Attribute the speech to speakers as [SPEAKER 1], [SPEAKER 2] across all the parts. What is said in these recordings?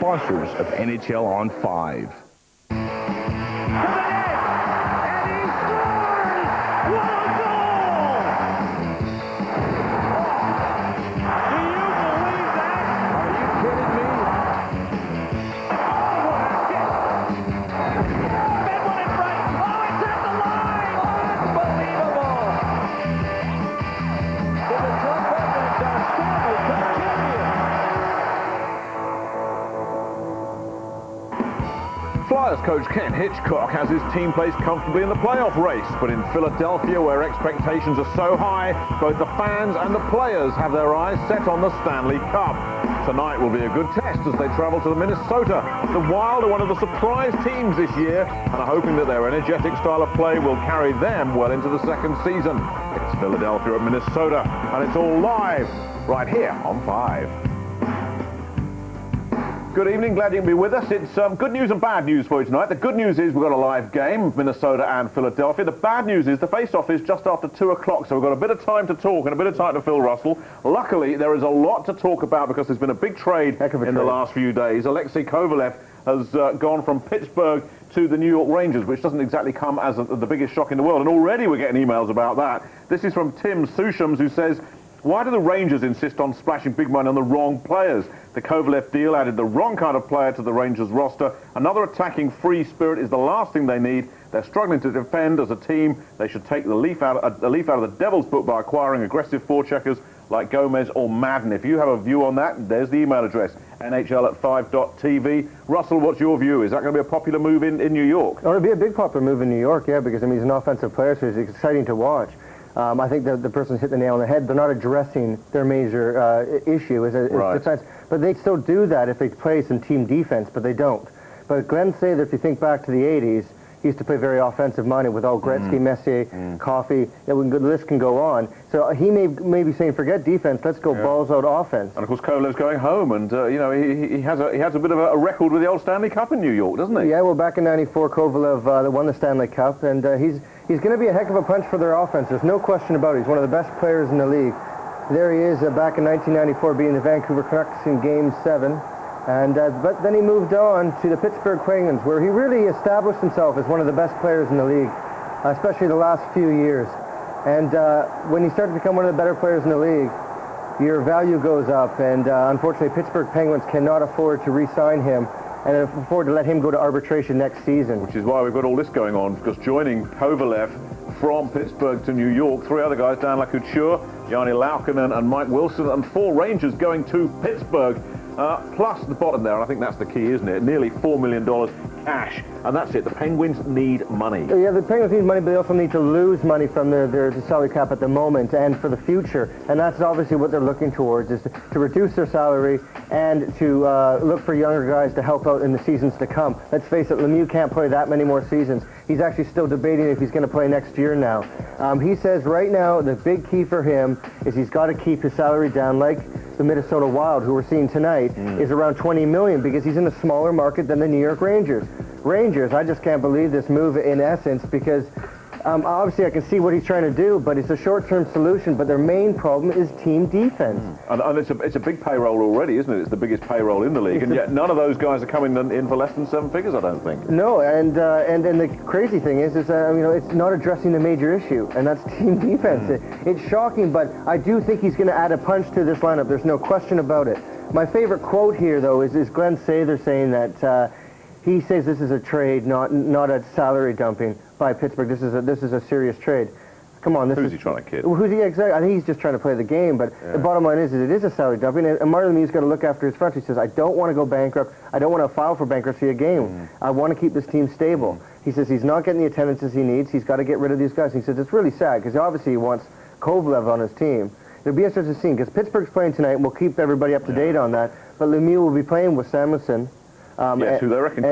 [SPEAKER 1] sponsors of NHL on 5. Flyers coach Ken Hitchcock has his team placed comfortably in the playoff race, but in Philadelphia, where expectations are so high, both the fans and the players have their eyes set on the Stanley Cup. Tonight will be a good test as they travel to Minnesota. The Wild are one of the surprise teams this year and are hoping that their energetic style of play will carry them well into the second season. It's Philadelphia at Minnesota, and it's all live right here on 5. Good evening, glad you can be with us. It's good news and bad news for you tonight. The good news is we've got a live game, Minnesota and Philadelphia. The bad news is the face-off is just after 2 o'clock, so we've got a bit of time to talk and a bit of time to fill Russell. Luckily, there is a lot to talk about because there's been a big trade in the last few days. Alexei Kovalev has gone from Pittsburgh to the New York Rangers, which doesn't exactly come as the biggest shock in the world, and already we're getting emails about that. This is from Tim Sushams, who says, why do the Rangers insist on splashing big money on the wrong players? The Kovalev deal added the wrong kind of player to the Rangers roster. Another attacking free spirit is the last thing they need. They're struggling to defend as a team. They should take the leaf out of the Devil's book by acquiring aggressive forecheckers like Gomez or Madden. If you have a view on that, there's the email address, NHL@5.tv. Russell, what's your view? Is that going to be a popular move in New York?
[SPEAKER 2] Oh, it'll be a big popular move in New York, yeah, because I mean, he's an offensive player, so he's exciting to watch. I think the person's hit the nail on the head. They're not addressing their major issue as defense, but they still do that if they play some team defense, but they don't. But Glenn Sather, if you think back to the 80s, he used to play very offensive-minded with all Gretzky, Messier, Coffey. The list can go on. So he may be saying, forget defense, let's go balls out offense.
[SPEAKER 1] And of course, Kovalev's going home, and you know he has a bit of a record with the old Stanley Cup in New York, doesn't he?
[SPEAKER 2] Yeah, well, back in '94, Kovalev won the Stanley Cup, and he's going to be a heck of a punch for their offense. There's no question about it. He's one of the best players in the league. There he is back in 1994, beating the Vancouver Canucks in Game 7. And but then he moved on to the Pittsburgh Penguins, where he really established himself as one of the best players in the league, especially the last few years. And when you start to become one of the better players in the league, your value goes up. And unfortunately, Pittsburgh Penguins cannot afford to re-sign him and afford to let him go to arbitration next season.
[SPEAKER 1] Which is why we've got all this going on, because joining Kovalev from Pittsburgh to New York, 3 other guys, Dan LaCouture, Yanni Laukkanen and Mike Wilson, and 4 Rangers going to Pittsburgh. Plus the bottom there, and I think that's the key, isn't it? Nearly $4 million cash, and that's it. The Penguins need money.
[SPEAKER 2] Yeah, the Penguins need money, but they also need to lose money from their salary cap at the moment and for the future, and that's obviously what they're looking towards, is to reduce their salary and to look for younger guys to help out in the seasons to come. Let's face it, Lemieux can't play that many more seasons. He's actually still debating if he's going to play next year now. He says right now the big key for him is he's got to keep his salary down, like the Minnesota Wild, who we're seeing tonight, is around $20 million, because he's in a smaller market than the New York Rangers. I just can't believe this move in essence, because obviously I can see what he's trying to do, but it's a short-term solution, but their main problem is team defense.
[SPEAKER 1] And it's a big payroll already, isn't it? It's the biggest payroll in the league, and yet none of those guys are coming in for less than 7 figures, I don't think.
[SPEAKER 2] No, and the crazy thing is you know, it's not addressing the major issue, and that's team defense. It's shocking, but I do think he's going to add a punch to this lineup. There's no question about it. My favorite quote here, though, is Glenn Sather saying that he says this is a trade, not a salary dumping by Pittsburgh. This is a serious trade. Come on,
[SPEAKER 1] who's he trying to kid?
[SPEAKER 2] Who's he exactly? I think he's just trying to play the game. But the bottom line is it is a salary dumping. And Martin Lemieux's got to look after his front. He says, I don't want to go bankrupt. I don't want to file for bankruptcy again. I want to keep this team stable. He says he's not getting the attendances he needs. He's got to get rid of these guys. He says it's really sad because obviously he wants Kovalev on his team. It'll be interesting to see because Pittsburgh's playing tonight, and we'll keep everybody up to date on that. But Lemieux will be playing with Samuelsson.
[SPEAKER 1] Yes, who they reckon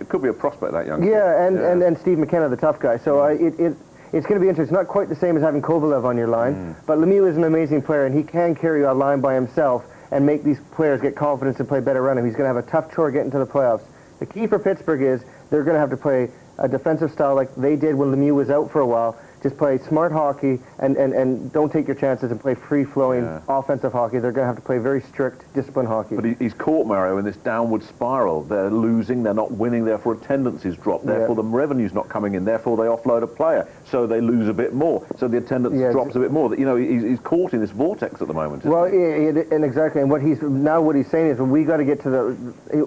[SPEAKER 1] could be a prospect, that young kid.
[SPEAKER 2] Yeah, and Steve McKenna, the tough guy. So it's going to be interesting. It's not quite the same as having Kovalev on your line, but Lemieux is an amazing player, and he can carry a line by himself and make these players get confidence and play better around him. He's going to have a tough chore getting to the playoffs. The key for Pittsburgh is they're going to have to play a defensive style like they did when Lemieux was out for a while just play smart hockey and don't take your chances and play free-flowing offensive hockey. They're going to have to play very strict, disciplined hockey.
[SPEAKER 1] But he's caught, Mario, in this downward spiral. They're losing, they're not winning, therefore attendance is dropped, therefore the revenue's not coming in, therefore they offload a player, so they lose a bit more, so the attendance drops a bit more. You know, he's caught in this vortex at the moment.
[SPEAKER 2] Well, and exactly, and what he's saying is, we got to get to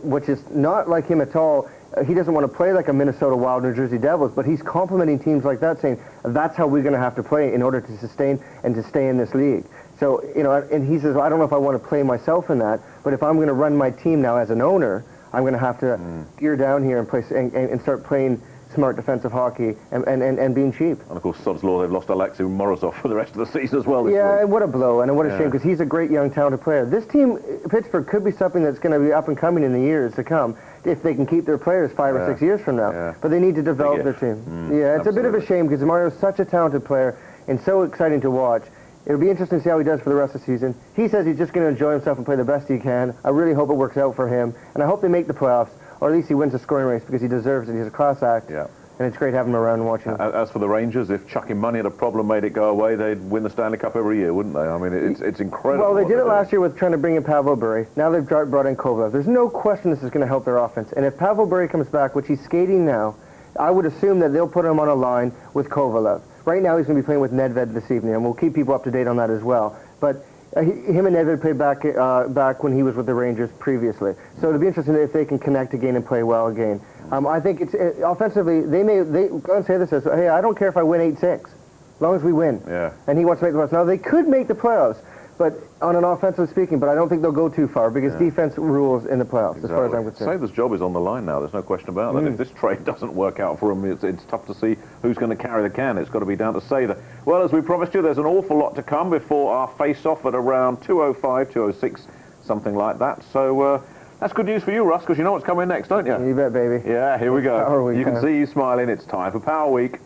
[SPEAKER 2] which is not like him at all. He doesn't want to play like a Minnesota Wild, New Jersey Devils, but he's complimenting teams like that, saying that's how we're going to have to play in order to sustain and to stay in this league. So, you know, and he says, I don't know if I want to play myself in that, but if I'm going to run my team now as an owner, I'm going to have to gear down here and play and start playing smart defensive hockey and being cheap.
[SPEAKER 1] And of course, sod's law, they've lost Alexei Morozov for the rest of the season as well.
[SPEAKER 2] Yeah, what a blow, and what a shame, because he's a great young, talented player. This team, Pittsburgh, could be something that's going to be up and coming in the years to come if they can keep their players 5 or 6 years from now.
[SPEAKER 1] Yeah.
[SPEAKER 2] But they need to develop their team. It's a bit of a shame, because Mario's such a talented player and so exciting to watch. It'll be interesting to see how he does for the rest of the season. He says he's just going to enjoy himself and play the best he can. I really hope it works out for him, and I hope they make the playoffs, or at least he wins the scoring race, because he deserves it. He's a class act.
[SPEAKER 1] Yeah.
[SPEAKER 2] And it's great having him around and watching him.
[SPEAKER 1] As for the Rangers, if chucking money at a problem made it go away, they'd win the Stanley Cup every year, wouldn't they? I mean, it's incredible.
[SPEAKER 2] Well, they did it last year with trying to bring in Pavel Bure. Now they've brought in Kovalev. There's no question this is going to help their offense. And if Pavel Bure comes back, which he's skating now, I would assume that they'll put him on a line with Kovalev. Right now he's going to be playing with Nedved this evening, and we'll keep people up to date on that as well. But him and Nedved played back when he was with the Rangers previously. So it'll be interesting if they can connect again and play well again. I think it's offensively, they go and say this as, hey, I don't care if I win 8-6, as long as we win.
[SPEAKER 1] Yeah.
[SPEAKER 2] And he wants to make the playoffs. Now, they could make the playoffs, but on an offensive speaking, but I don't think they'll go too far, because defense rules in the playoffs, as far as I'm concerned.
[SPEAKER 1] Sabres' job is on the line now, there's no question about that. If this trade doesn't work out for him, it's tough to see who's going to carry the can. It's got to be down to Sabres. Well, as we promised you, there's an awful lot to come before our face-off at around 2:05, 2:06, something like that. So, that's good news for you, Russ, because you know what's coming next, don't you?
[SPEAKER 2] You bet, baby.
[SPEAKER 1] Yeah, here we go.
[SPEAKER 2] Power Week,
[SPEAKER 1] you can see you smiling. It's time for Power Week.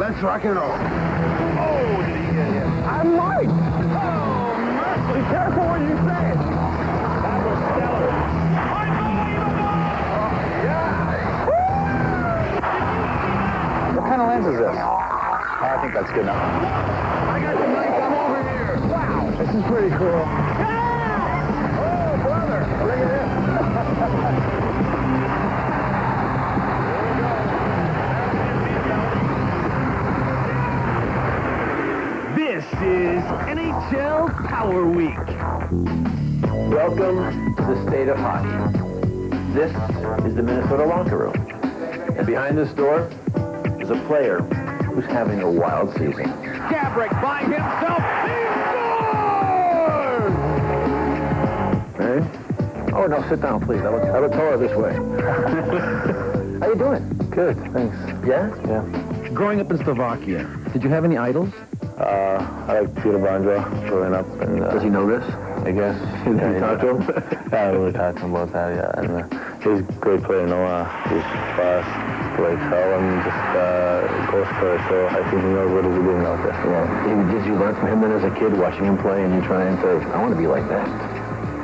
[SPEAKER 3] Let's rock and roll.
[SPEAKER 1] Oh, did he get you?
[SPEAKER 3] I might. Oh, mercy. Be careful what you say.
[SPEAKER 1] That was stellar.
[SPEAKER 3] What kind of lens is this? I think that's good enough. I got the knife. I'm over here. Wow. This is pretty cool. Oh, brother. Look at this.
[SPEAKER 4] This is NHL Power Week.
[SPEAKER 5] Welcome to the state of hockey. This is the Minnesota locker room. And behind this door is a player who's having a wild season.
[SPEAKER 4] Gaborik by himself. He scores!
[SPEAKER 5] Hey? Oh, no, sit down, please. I look taller this way. How you doing? Good, thanks. Yeah? Yeah.
[SPEAKER 4] Growing up in Slovakia, did you have any idols?
[SPEAKER 5] I like Peter Bondra growing up. And, does he know this? I guess. Did you talk to him? Yeah, we were talking about that, yeah. And he's a great player, he's fast, like hell, and just goes for it, so I think he knows what he's doing out there. Yeah. Did you learn from him then as a kid, watching him play, and you trying to, I want to be like that?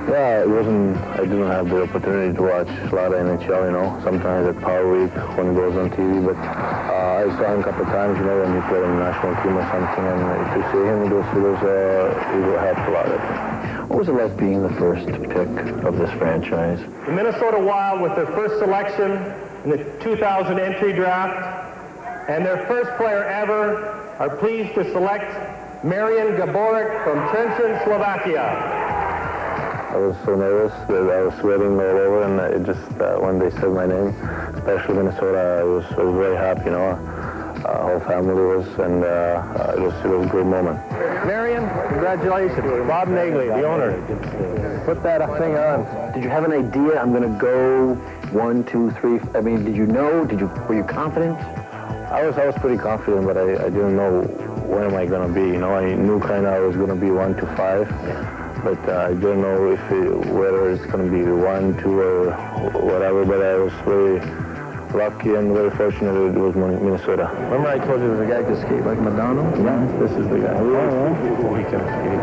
[SPEAKER 5] Yeah, I didn't have the opportunity to watch a lot of NHL, sometimes at Power Week when it goes on TV, but I saw him a couple of times, when he played on the national team or something, and to see him, it helped a lot. What was it like being the first pick of this franchise?
[SPEAKER 6] The Minnesota Wild, with their first selection in the 2000 entry draft, and their first player ever, are pleased to select Marian Gaborik from Trenčín, Slovakia.
[SPEAKER 5] I was so nervous that I was sweating all over, and it just when they said my name, especially Minnesota, I was very happy. Whole family was, and it was a great moment.
[SPEAKER 6] Marian, congratulations. Bob Nagley, the owner. Put that thing on.
[SPEAKER 5] Did you have an idea? I'm going to go 1, 2, 3. I mean, did you know? Were you confident? I was pretty confident, but I didn't know where am I going to be. I knew kind of I was going to be 1 to 5. But I don't know whether it's going to be 1, 2, or whatever, but I was very lucky and very fortunate that it was Minnesota.
[SPEAKER 6] Remember I told you there was a guy who could skate like Madonna?
[SPEAKER 5] Yeah, this is the guy.
[SPEAKER 6] He can skate.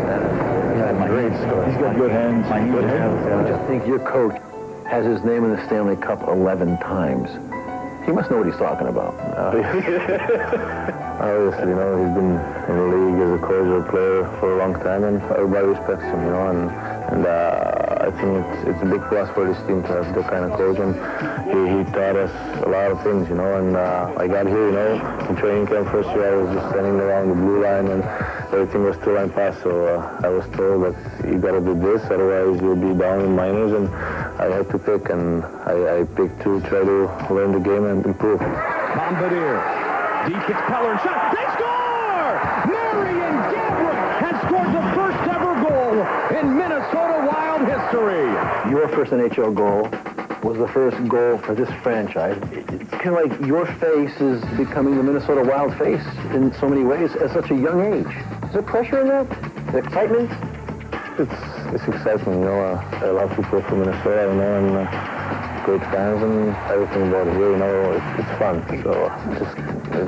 [SPEAKER 6] Great story.
[SPEAKER 5] He's got good hands. Good hands. I think your coach has his name in the Stanley Cup 11 times. He must know what he's talking about. Obviously, you know, he's been in the league as a coach or a player for a long time, and everybody respects him, you know, and I think it's a big plus for this team to have that kind of coach, and he taught us a lot of things, you know, and I got here, you know, in training camp first year, I was just standing around the blue line, and everything was two-line pass, so I was told that you got to do this, otherwise you'll be down in minors, and I had to pick, and I picked to try to learn the game and improve.
[SPEAKER 4] Bombardier. Deep hits Peller. Shot. They score! Marian Gaborik has scored the first ever goal in Minnesota Wild history.
[SPEAKER 5] Your first NHL goal was the first goal for this franchise. It's kind of like your face is becoming the Minnesota Wild face in so many ways at such a young age. Is there pressure in that? The excitement? It's exciting, you know. I love to play for Minnesota, you know, and great fans and everything about it here, you know. It's fun. So just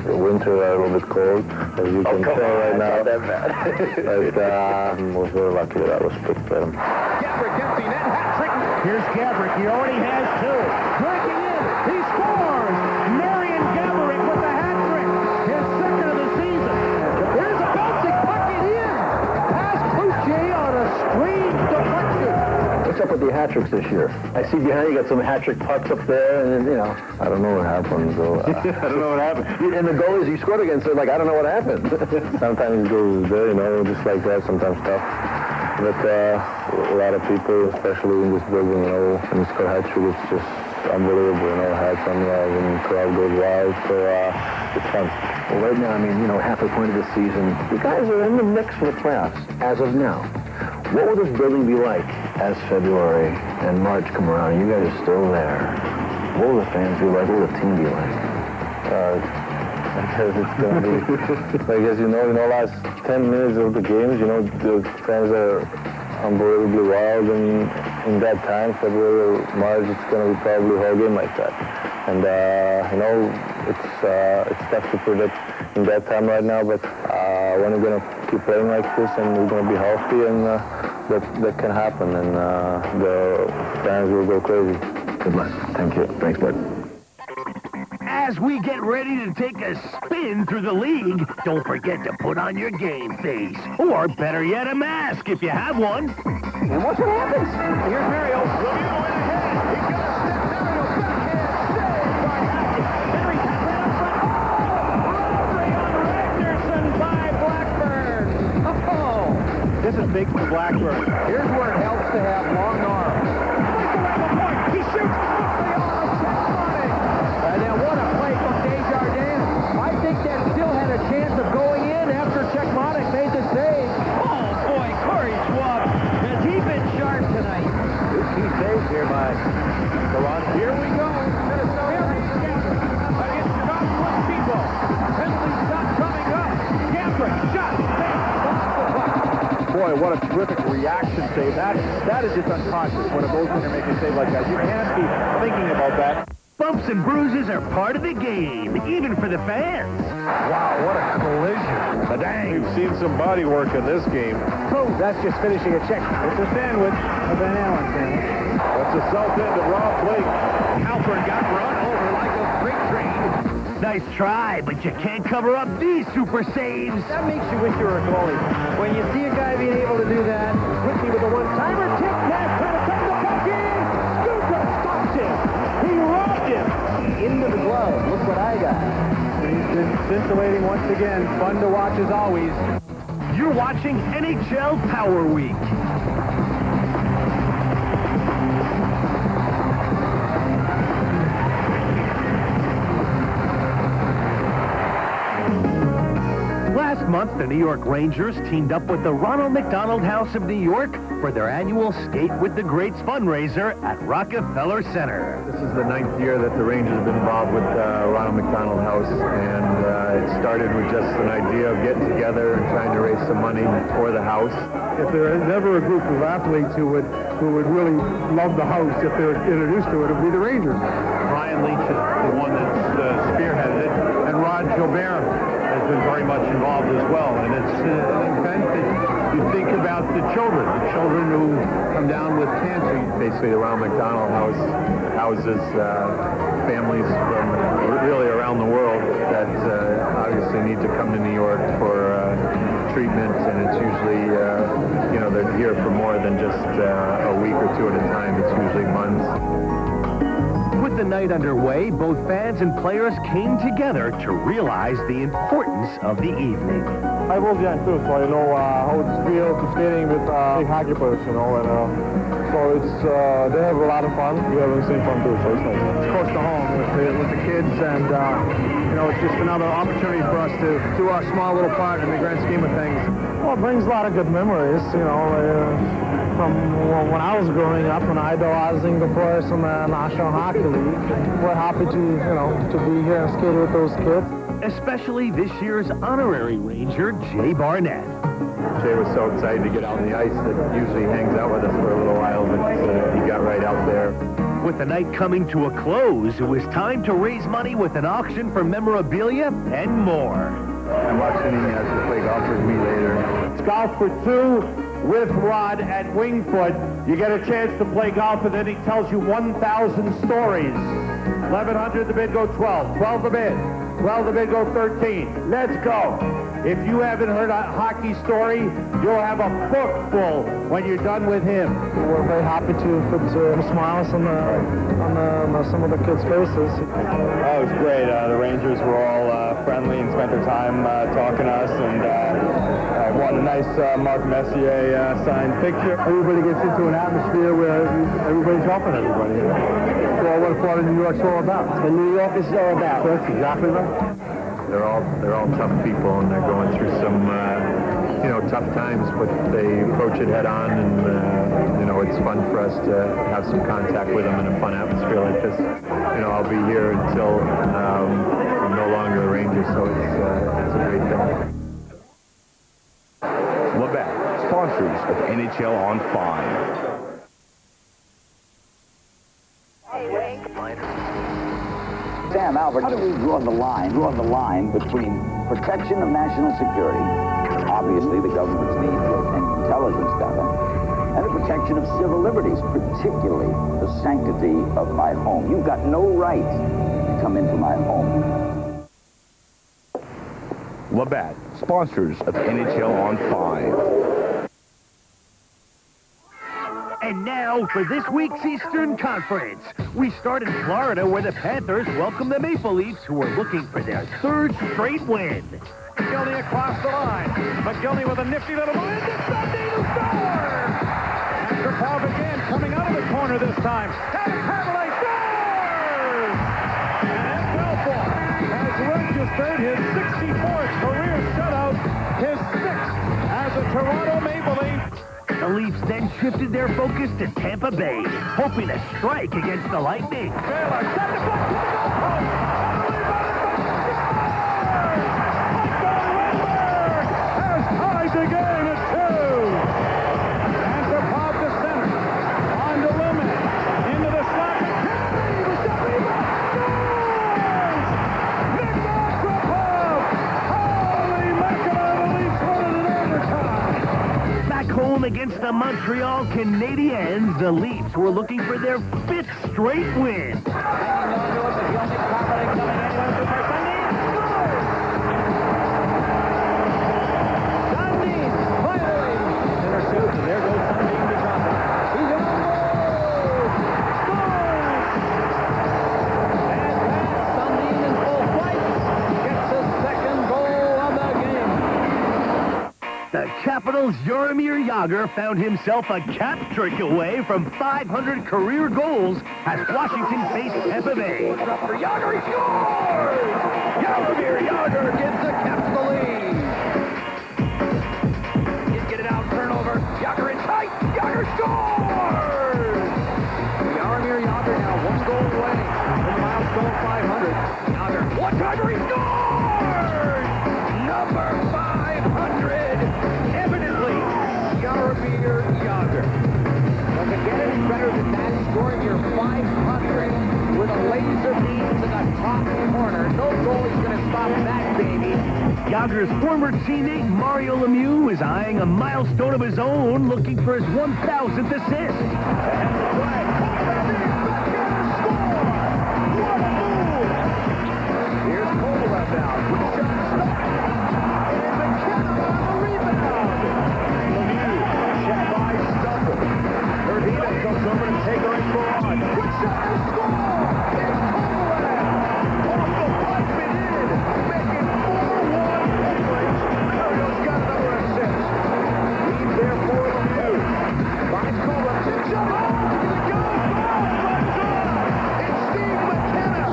[SPEAKER 5] the winter a little bit cold, as you can tell right now. But I was very lucky that I was picked by them.
[SPEAKER 4] Gaborik empty net hat trick. Here's Gaborik. He already has two. Breaking in. He scores. Marian Gaborik with the hat trick. His second of the season. Here's a bouncing puck in. Pass Cloutier on a strange deflection.
[SPEAKER 5] What's up with the hat tricks this year? I see behind you got some hat trick pucks up there, and you know, I don't know what happened. So
[SPEAKER 3] I don't know what happened.
[SPEAKER 5] and the goalies you scored against are like, I don't know what happened. Sometimes it goes there, you know, just like that. Sometimes tough. But a lot of people, especially in this building, you know, when you score hat trick, it's just unbelievable. You know, hats on when the crowd goes wild. So it's fun. Well, right now, I mean, you know, halfway point of the season, you guys are in the mix for the playoffs as of now. What will this building be like as February and March come around? You guys are still there. What will the fans be like? What will the team be like? Because it's going to be, like, as you know, last 10 minutes of the games, you know, the fans are unbelievably wild, and in that time, February or March, it's going to be probably a whole game like that. And, you know, it's tough to predict in that time right now, but when we're going to keep playing like this and we're going to be healthy, and that can happen, and the fans will go crazy. Good luck. Thank you. Thanks, bud.
[SPEAKER 4] As we get ready to take a spin through the league, don't forget to put on your game face. Or better yet, a mask if you have one.
[SPEAKER 3] And watch what happens. Here's Mario. Lemieux went ahead. He's got a step down. He'll backhand save by Hackett. Henry taps it up front. Oh! Robbery on Ragnarsson by Blackburn. Oh! This is big for Blackburn. Here's where it helps to have long arms. Michael at the point. He shoots quickly off of Chesmonic. And then what a play from Desjardins. I think that still had a chance of going in after Chesmonic made the save. Oh, boy, Corey Schwab. Has he been sharp tonight? Two key saves here by Toronto. Here we go. Minnesota against Joshua Chico. Penalty shot coming up. Gaborik, shot, save, off the puck. Boy, what a terrific reaction save. That is just unconscious when a goaltender makes a save like that. You can't be thinking about that.
[SPEAKER 4] Bumps and bruises are part of the game, even for the fans.
[SPEAKER 3] Wow, what a collision.
[SPEAKER 1] Dang. We've seen some body work in this game.
[SPEAKER 3] Oh, that's just finishing a check. It's a sandwich. A Van Allen sandwich.
[SPEAKER 1] That's the south end of Rob Blake.
[SPEAKER 4] Halpern got run over like a freight train. Nice try, but you can't cover up these super saves.
[SPEAKER 3] That makes you wish you were a goalie. When you see a guy being able to do that, quickly with a one-timer, tip pass, trying to take the puck in. Stuka stops him. He robbed him. Into the glove. Look what I got. He's been scintillating once again. Fun to watch as always.
[SPEAKER 4] You're watching NHL Power Week. Last month, the New York Rangers teamed up with the Ronald McDonald House of New York for their annual Skate with the Greats fundraiser at Rockefeller Center.
[SPEAKER 7] This is the 9th year that the Rangers have been involved with Ronald McDonald House, and it started with just an idea of getting together and trying to raise some money for the house.
[SPEAKER 6] If there is ever a group of athletes who would really love the house if they're introduced to it, it would be the Rangers.
[SPEAKER 7] Brian Leach is the one that's spearheaded it, and Rod Gobert has been very much involved as well. And it's an event that you think about the children who come down with cancer. Basically, the Ronald McDonald House houses families from really around the world that obviously need to come to New York for treatment, and it's usually, you know, they're here for more than just a week or two at a time. It's usually months.
[SPEAKER 4] With the night underway, both fans and players came together to realize the importance of the evening.
[SPEAKER 6] I was young too, so I know how it feels to skating with big hockey players, you know, and so it's they have a lot of fun. We have the same fun too, so it's nice. It's close to home with the kids, and you know, it's just another opportunity for us to do our small little part in the grand scheme of things. Well, it brings a lot of good memories, you know. From when I was growing up and idolizing the players in the National Hockey League. We're happy to, you know, to be here and skate with those kids.
[SPEAKER 4] Especially this year's honorary Ranger, Jay Barnett.
[SPEAKER 7] Jay was so excited to get out on the ice that usually hangs out with us for a little while, but he got right out there.
[SPEAKER 4] With the night coming to a close, it was time to raise money with an auction for memorabilia and more.
[SPEAKER 7] I'm watching him as he play golf with me later.
[SPEAKER 6] It's golf for two. With Rod at Wingfoot, you get a chance to play golf, and then he tells you 1,000 stories. 1,100 the bid, go 12. 12 the bid. 12 the bid, go 13. Let's go. If you haven't heard a hockey story, you'll have a book full when you're done with him. We're very happy to put smiles on some of the kids' faces.
[SPEAKER 5] Oh, it was great. The Rangers were all friendly and spent their time talking to us, and won a nice Mark Messier signed picture.
[SPEAKER 6] Everybody gets into an atmosphere where everybody's helping everybody. Well, what part of New York's all about. That's what New York is all about. That's exactly right.
[SPEAKER 7] They're all tough people, and they're going through some you know, tough times, but they approach it head on, and you know, it's fun for us to have some contact with them in a fun atmosphere like this. You know, I'll be here until I'm no longer a Ranger, so it's a great thing.
[SPEAKER 1] Labatt, sponsors of NHL on 5.
[SPEAKER 8] Sam, Albert, how do we draw the line between protection of national security, obviously the government's need for intelligence data, and the protection of civil liberties, particularly the sanctity of my home? You've got no right to come into my home.
[SPEAKER 1] Labatt, sponsors of NHL on 5.
[SPEAKER 4] And now for this week's Eastern Conference. We start in Florida, where the Panthers welcome the Maple Leafs, who are looking for their third straight win.
[SPEAKER 6] McGillney across the line. McGillney with a nifty little move. It's Sundin who scores! And Krapov again coming out of the corner this time. And Kovalev scores! And Belfort has registered his 64th career shutout, his 6th as a Toronto Maple Leaf.
[SPEAKER 4] The Leafs then shifted their focus to Tampa Bay, hoping to strike against the Lightning.
[SPEAKER 6] Baylor set the puck to the goal post. Has tied the game at 2. And Krapov to center. On to Lumen. Into the slot. McKenzie with the rebound. Scores! Nikita Krapov! Holy mackerel, the Leafs won it in overtime.
[SPEAKER 4] Back home against the Montreal Canadiens, the Leafs were looking for their 5th straight win. The Capitals' Jaromir Jagr found himself a cap trick away from 500 career goals as Washington faced Tampa Bay. For Jagr, he scores! Jaromir Jagr gives the Caps the lead. He's getting out, turnover. Jagr in tight. Jagr scores!
[SPEAKER 6] Jaromir Jagr now 1 goal away from the milestone 500. Jagr, one-timer, he scores! Number 500, evidently, Jaromir Jagr.
[SPEAKER 8] Does it get any better than that? Scoring your 500 with a laser beam to the top corner. No goalie's going to stop that.
[SPEAKER 4] Gallagher's former teammate Mario Lemieux is eyeing a milestone of his own, looking for his 1,000th assist. And the play. What a move! Here's Kovalev now. Good shot. And McKenna on the rebound. Lemieux, check by Stumble. Verdino comes over to take her in for one. Good shot and score! It's Kovalev. Off the pipe and in. Making 4-1 Penguins. Mario's got another assist. Lead there for Lemieux. Finds Kovalev. Shot. Oh, here it goes. Runs on. It's Steve McKenna.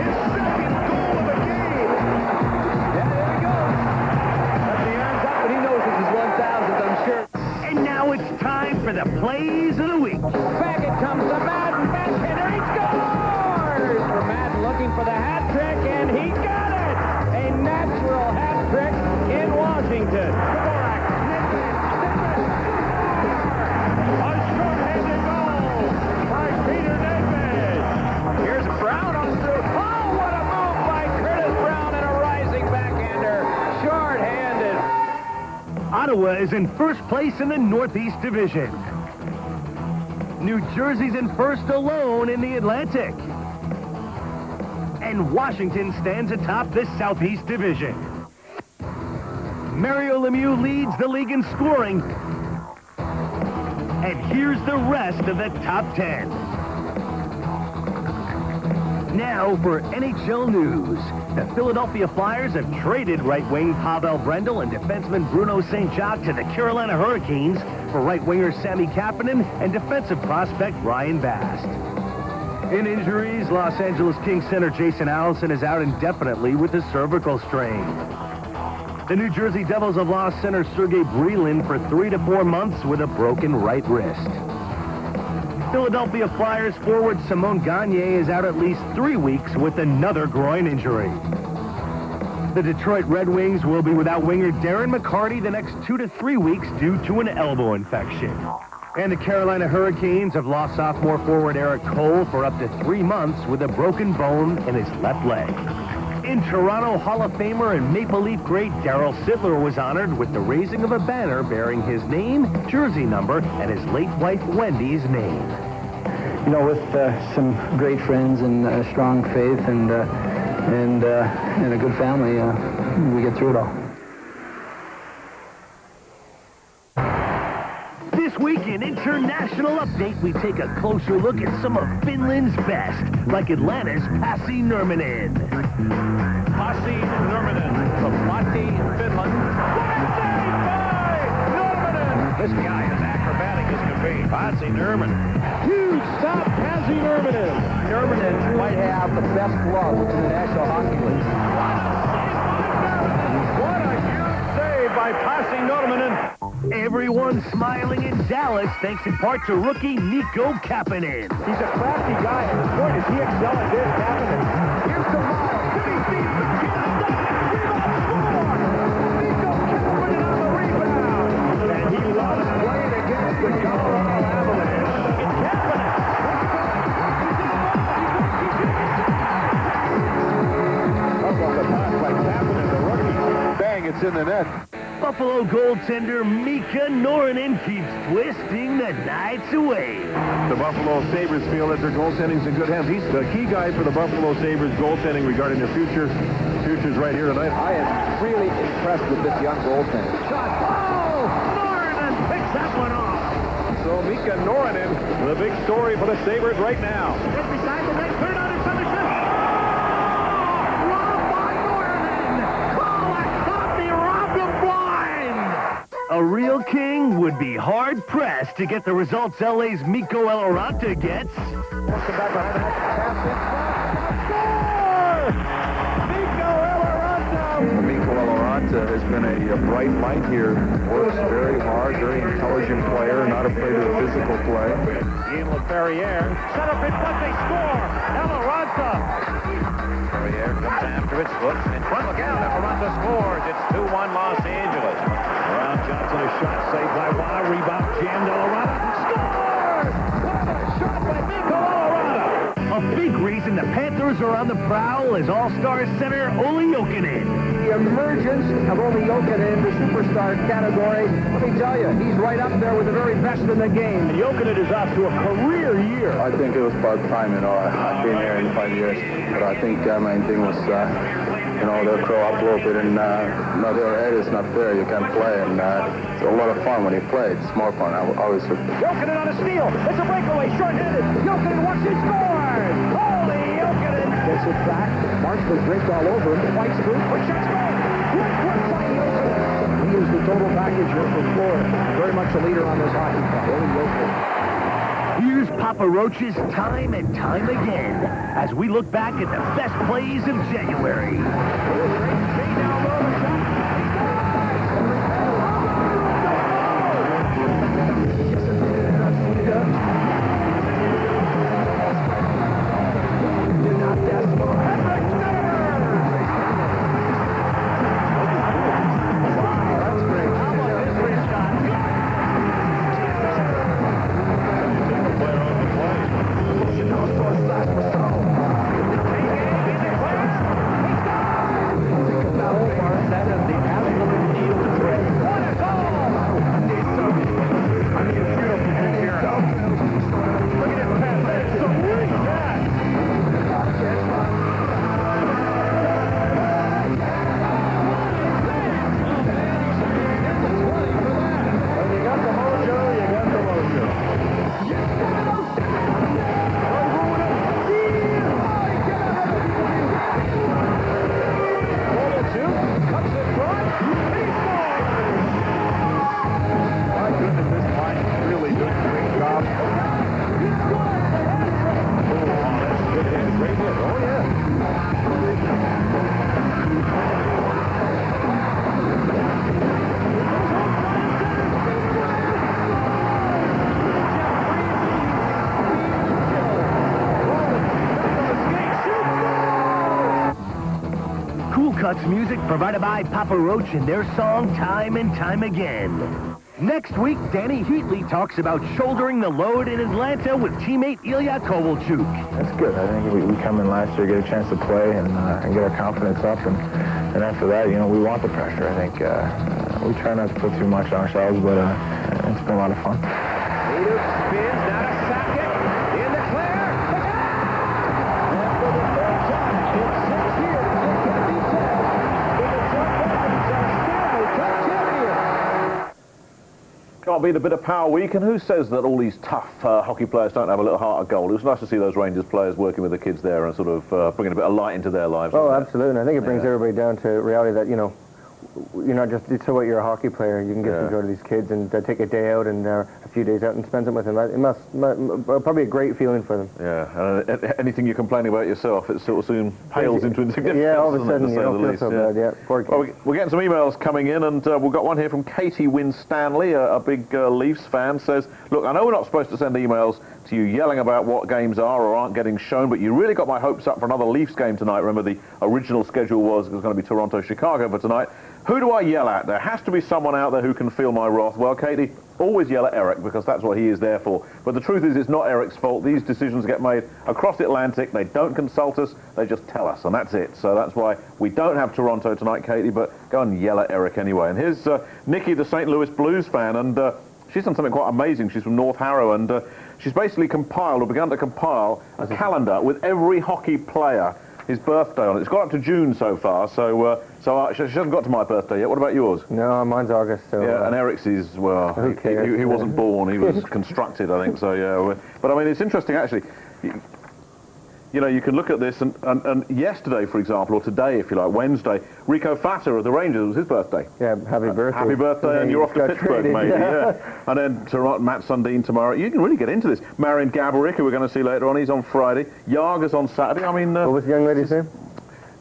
[SPEAKER 4] His second goal of the game. Yeah, there he goes. That's the ends up, and he knows this is 1,000th, I'm sure. And now it's time for the plays of the week. Back it comes to Madden. Backhander, he scores! For Madden looking for the hat trick, and he got it! A natural hat trick in Washington. Gaborik, a short-handed goal by Peter Nedved. Here's Brown on through. Oh, what a move by Curtis Brown and a rising backhander. Short-handed. Ottawa is in first place in the Northeast Division. New Jersey's in first alone in the Atlantic. And Washington stands atop the Southeast Division. Mario Lemieux leads the league in scoring. And here's the rest of the top 10. Now for NHL news. The Philadelphia Flyers have traded right wing Pavel Brendel and defenseman Bruno St. Jacques to the Carolina Hurricanes for right winger Sami Kapanen and defensive prospect Ryan Bast. In injuries, Los Angeles Kings center Jason Allison is out indefinitely with a cervical strain. The New Jersey Devils have lost center Sergei Brylin for 3 to 4 months with a broken right wrist. Philadelphia Flyers forward Simone Gagne is out at least 3 weeks with another groin injury. The Detroit Red Wings will be without winger Darren McCarty the next 2 to 3 weeks due to an elbow infection. And the Carolina Hurricanes have lost sophomore forward Eric Cole for up to 3 months with a broken bone in his left leg. In Toronto, Hall of Famer and Maple Leaf great Darryl Sittler was honored with the raising of a banner bearing his name, jersey number, and his late wife Wendy's name.
[SPEAKER 5] You know, with some great friends and strong faith and a good family, we get through it all.
[SPEAKER 4] This week in International Update, we take a closer look at some of Finland's best, like Atlanta's Pasi Nurminen.
[SPEAKER 1] Pasi Nurminen from Lahti, Finland.
[SPEAKER 4] This guy is acrobatic as can be. Pasi Nurminen. Huge stop, Pasi Nurminen.
[SPEAKER 2] Nurminen might have the best glove in the National Hockey League.
[SPEAKER 4] What a huge save by Pasi Nurminen. Everyone smiling in Dallas thanks in part to rookie Mikko Kapanen. He's a crafty guy, and the point is he excels at this, Kapanen. Here's the ball. City Steve McKenna. Mikko Kapanen on the rebound. And he loves playing against the Colorado Avalanche. It's Kapanen.
[SPEAKER 1] Up on the pass by Kapanen, the rookie. Bang, it's in the net.
[SPEAKER 4] Buffalo goaltender Mika Norinen keeps twisting the nights away.
[SPEAKER 1] The Buffalo Sabres feel that their goaltending's in good hands. He's the key guy for the Buffalo Sabres goaltending regarding their future. Future's right here tonight.
[SPEAKER 2] I am really impressed with this young goaltender.
[SPEAKER 4] Shot. Oh! Norinen picks that one off.
[SPEAKER 1] So Mika Norinen, the big story for the Sabres right now.
[SPEAKER 4] Just beside the net, third on his other shot. Robbed by Norinen. Cole caught me, robbed him blind. A real king would be hard-pressed to get the results LA's Mikko Eloranta gets.
[SPEAKER 1] Come back behind the net. Pass in front. Score! Mikko Eloranta! Mikko Eloranta has been a bright light here. Works very hard, very intelligent player, not afraid of physical play.
[SPEAKER 4] Ian LaFerriere. Set up in front, they score! Eloranta!
[SPEAKER 9] Ferriere comes after it, looks in front. Look out, Eloranta scores. It's 2-1 Los Angeles.
[SPEAKER 4] Around Johnson, a shot saved by Waugh, rebound jammed. Eloranta scores! What a shot by Mikko Eloranta! A big reason the Panthers are on the prowl is All-Star center Olli Jokinen.
[SPEAKER 3] The emergence of Olli Jokinen in the superstar category, let me tell you, he's right up there with the very best in the game.
[SPEAKER 4] And Jokinen is off to a career year.
[SPEAKER 5] I think it was about time, I've been here in 5 years, but I think main thing was, they'll grow up a little bit and their head is not there, you can't play, and it's a lot of fun when you play. It's more fun, obviously.
[SPEAKER 4] Jokinen on a steal. It's a breakaway, short-handed. Jokinen wants it, scores! Olli Jokinen!
[SPEAKER 3] Gets it back. Marshall draped all over him. Fights through. Quick shot, score! Quick work by Jokinen. He is the total package here for Florida. Very much a leader on this hockey club. Olli Jokinen.
[SPEAKER 4] Here's Papa Roach's Time and Time Again as we look back at the best plays of January. Cuts music provided by Papa Roach and their song Time and Time Again. Next week, Danny Heatley talks about shouldering the load in Atlanta with teammate Ilya Kovalchuk.
[SPEAKER 5] That's good. I think we come in last year, get a chance to play and get our confidence up, and after that, we want the pressure. I think we try not to put too much on ourselves, but it's been a lot of fun.
[SPEAKER 4] Native spins, now to Sackett, in the clear, and for the third time, it's 6 here to take Kennedy 10.
[SPEAKER 1] Can't beat a bit of power week, and who says that all these tough hockey players don't have a little heart of gold? It was nice to see those Rangers players working with the kids there and sort of bringing a bit of light into their lives.
[SPEAKER 2] Oh, absolutely. I think it brings everybody down to reality that, you're not just, so what, you're a hockey player. You can get to go to these kids and take a day out and a few days out and spend them with them. It must probably a great feeling for them.
[SPEAKER 1] Yeah, anything you're complaining about yourself, it sort of soon pales into insignificance.
[SPEAKER 2] Yeah, all of a sudden you don't feel so bad. Yeah.
[SPEAKER 1] Well, we're getting some emails coming in, and we've got one here from Katie Winstanley, a big Leafs fan, says, look, I know we're not supposed to send emails to you yelling about what games are or aren't getting shown, but you really got my hopes up for another Leafs game tonight. Remember, the original schedule was going to be Toronto-Chicago for tonight. Who do I yell at? There has to be someone out there who can feel my wrath. Well, Katie, always yell at Eric, because that's what he is there for. But the truth is, it's not Eric's fault. These decisions get made across the Atlantic. They don't consult us. They just tell us, and that's it. So that's why we don't have Toronto tonight, Katie, but go and yell at Eric anyway. And here's Nikki, the St. Louis Blues fan, and she's done something quite amazing. She's from North Harrow, and she's basically compiled, or begun to compile, a calendar with every hockey player, his birthday on it. It's got up to June so far, so she hasn't got to my birthday yet. What about yours?
[SPEAKER 2] No, mine's August. So,
[SPEAKER 1] yeah, and Eric's is, well,
[SPEAKER 2] who cares?
[SPEAKER 1] He wasn't born, he was constructed, I think, so yeah. But I mean, it's interesting, actually. You can look at this, and yesterday, for example, or today, if you like, Wednesday, Rico Fata of the Rangers, was his birthday.
[SPEAKER 2] Yeah, happy birthday.
[SPEAKER 1] Happy birthday, and you're off to Pittsburgh, maybe, yeah. And then Toronto, Matt Sundin tomorrow. You can really get into this. Marian Gaborik, who we're going to see later on, he's on Friday. Yarger's on Saturday. I mean...
[SPEAKER 2] what was the young lady's name?